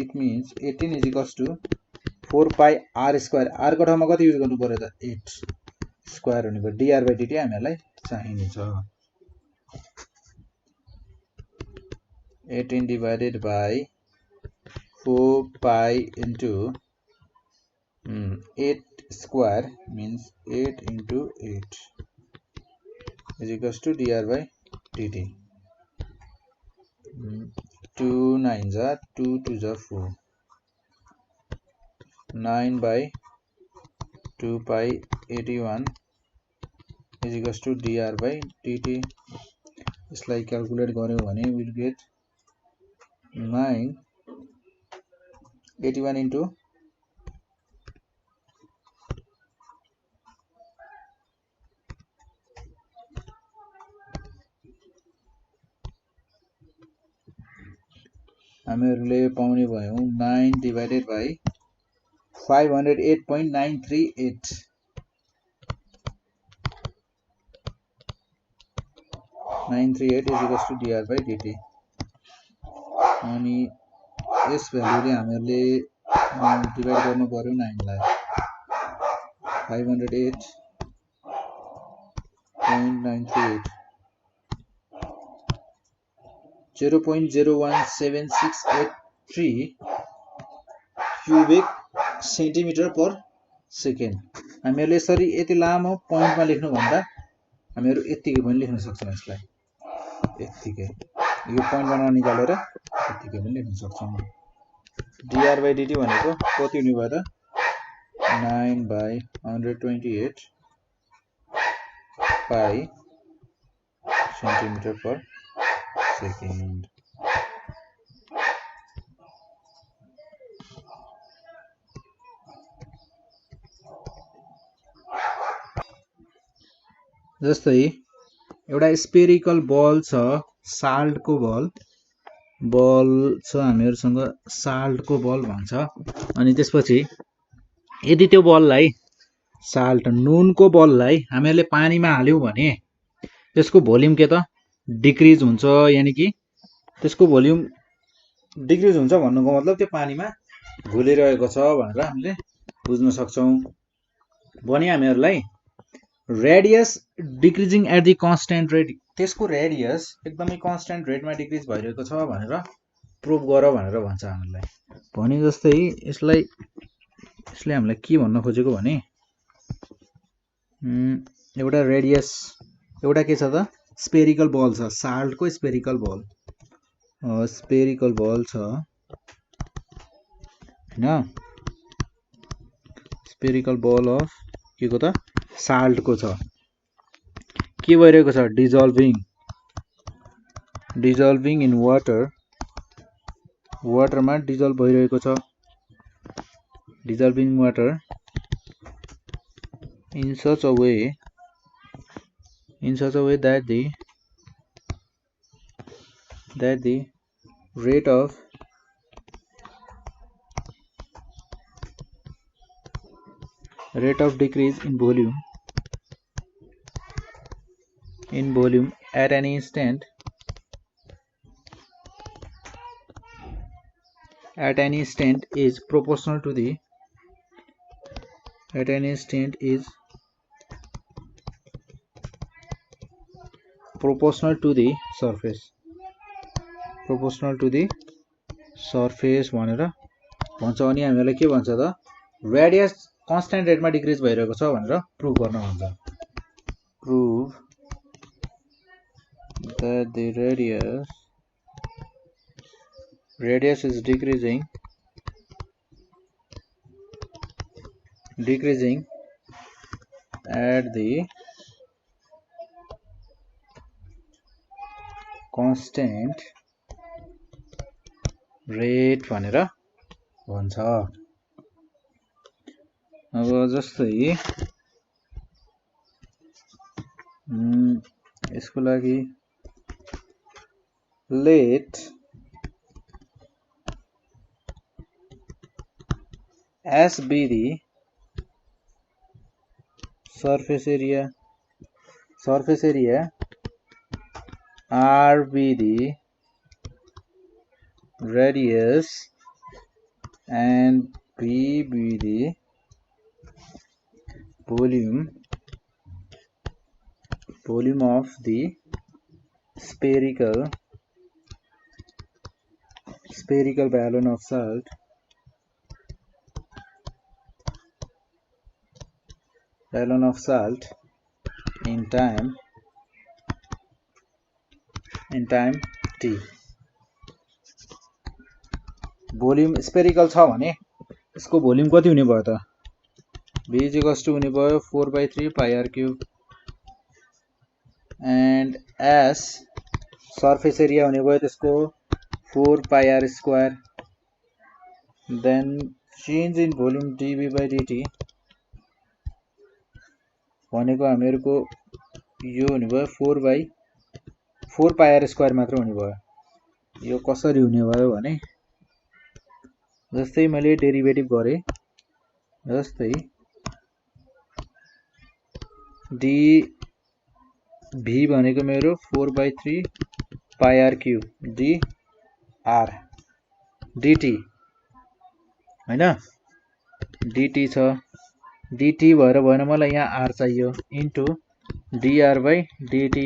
it means 18 is equals to 4 pi r square r को ठाउँमा कति युज गर्नु पर्यो त 8 स्क्वायर हुने भयो dr/dt हामीलाई चाहिने छ 18 divided by 4 pi into 8 square means 8 into 8 is equals to dr/dt 2 9s are 2 2s are 4 9 by 2 pi 81 is equals to dr/dt यसलाई क्याल्कुलेट गर्यो भने we'll get 9 81 into हामीहरुले पाउने भयौं 9 divided by 508.938 938 is equals to dr/dt अनि यस भ्यालुले हामीहरुले डिभाइड गर्नु पर्यो 9 लाई 508.938 0.01763 cubic centimeter per second हामीहरुले यसरी यति लामो पोइन्टमा लेख्नु भन्दा हामीहरु यतिकै पनि लेख्न सक्छौं यसलाई यतिकै यो पोइन्टमा ननिकालेर यतिकै पनि लेख्न सक्छौं dr/dt भनेको कति हुने भयो त 9 by 128 pi centimeter per second जस्तै एउटा स्पेरिकल बल छ साल्टको बल छ हामीहरुसँग साल्टको बल भन्छ अनि त्यसपछि यदि त्यो बललाई साल्ट नुनको बललाई हामीहरुले पानीमा हाल्यौं भने त्यसको भोल्युम के त डिक्रिज हुन्छ यानी कि त्यसको भोल्युम डिक्रिज हुन्छ भन्नुको मतलब त्यो पानीमा घुलिरहेको छ भनेर हामीले बुझ्न सक्छौं भने हामीहरुलाई radius decreasing at the constant rate त्यसको रेडियस एकदमै कन्स्टेन्ट रेटमा डिक्रिज भइरहेको छ भनेर प्रुभ गर भनेर भन्छ हामीलाई भने जस्तै यसले हामीलाई के भन्न खोजेको भने एउटा रेडियस एउटा के छ त स्पेरिकल बल छ साल्टको स्पेरिकल बल छ हैन स्पेरिकल बल अफ के को त साल्टको छ के भइरहेको छ डिजल्भिङ इन वाटरमा डिजल्भ भइरहेको छ डिजल्भिङ water in such a way that the rate of decrease in volume at any instant is proportional to the surface भनेर भन्छ अनि हामीलाई के भन्छ त रेडियस कन्स्ट्यान्ट रेटमा डिक्रिज भइरहेको छ भनेर प्रुभ गर्न भन्छ prove that the radius is decreasing at the constant rate भनेर भन्छ अब जस्तै यसको लागि let S be the surface area R be the radius and B be the volume of the spherical balloon of salt in time t volume spherical छ भने यसको भोल्युम कति हुने भयो त v = हुने भयो 4/3 pi r cube and s surface area हुने भयो त्यसको 4 pi r square then change in volume dv/dt भनेको हामीहरुको यो हुने भयो 4 pi r square मात्र हुने भयो यो कसरी हुने भयो भने जस्तै मैले डेरिभेटिभ गरे जस्तै d v भनेको मेरो 4/3 pi r cube dr dt हैन dt छ dt भएर भएन मलाई यहाँ r चाहियो into dr/dt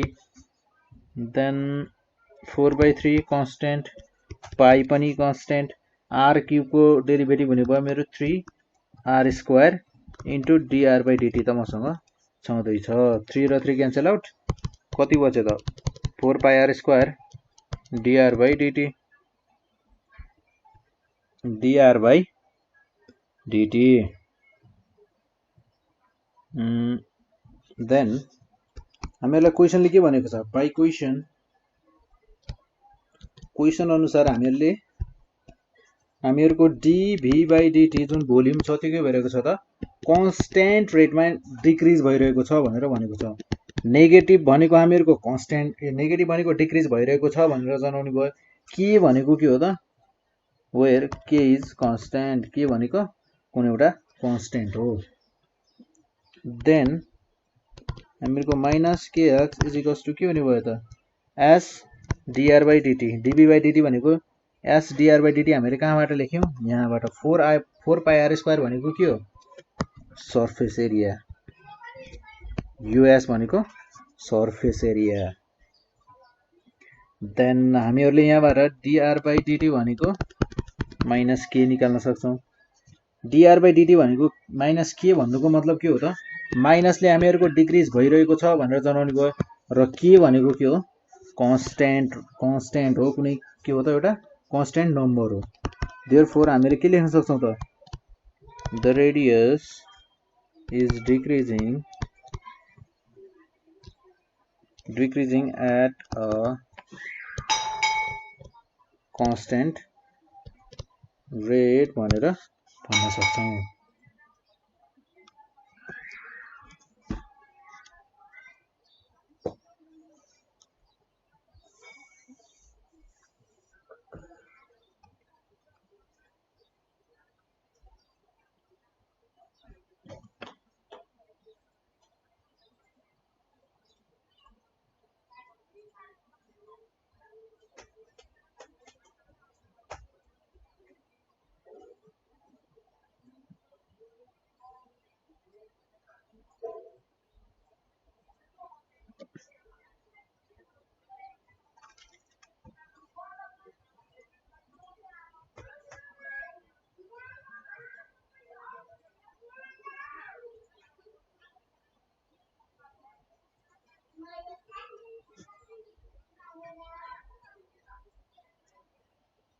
then 4/3 constant pi पनि constant r cube को डेरिभेटिभ हुने भयो मेरो 3r square इन्टु dr/dt त मसँग छँदै छ 3 र 3 क्यान्सल आउट कति बच्यो त 4 pi r square dr/dt then हामीहरुलाई क्वेशनले के भनेको छ बाइ क्वेशन अनुसार हामीहरुको dv/dt जुन भोल्युम छ त्यो के भइरहेको छ त कन्स्ट्यान्ट रेटमा डिक्रिज भइरहेको छ भनेर भनेको छ नेगेटिभ भनेको हामीहरुको कन्स्ट्यान्ट नेगेटिभ भनेको डिक्रिज भइरहेको छ भनेर जनाउने भयो के भनेको के हो त वेयर k इज कन्स्ट्यान्ट के भनेको कुनै एउटा कन्स्ट्यान्ट हो देन हामीहरुको -kx = के हुने भयो त s dr/dt dv/dt भनेको s dr/dt हामीले कहाँबाट लेख्यौं यहाँबाट 4 pi r square भनेको के हो सर्फेस एरिया us भनेको सर्फेस एरिया देन हामीहरुले यहाँबाट dr/dt भनेको -k निकाल्न सक्छौं dr/dt भनेको -k भन्नुको मतलब के हो त माइनसले हामीहरुको डिक्रिज भइरहेको छ भनेर जनाउने भयो र k भनेको के हो कन्स्ट्यान्ट हो कुनै के हो त एउटा कन्स्ट्यान्ट नम्बर हो देयरफोर हामीले के लेख्न सक्छौं त the radius is decreasing at a constant rate भनेर भन्न सक्छौं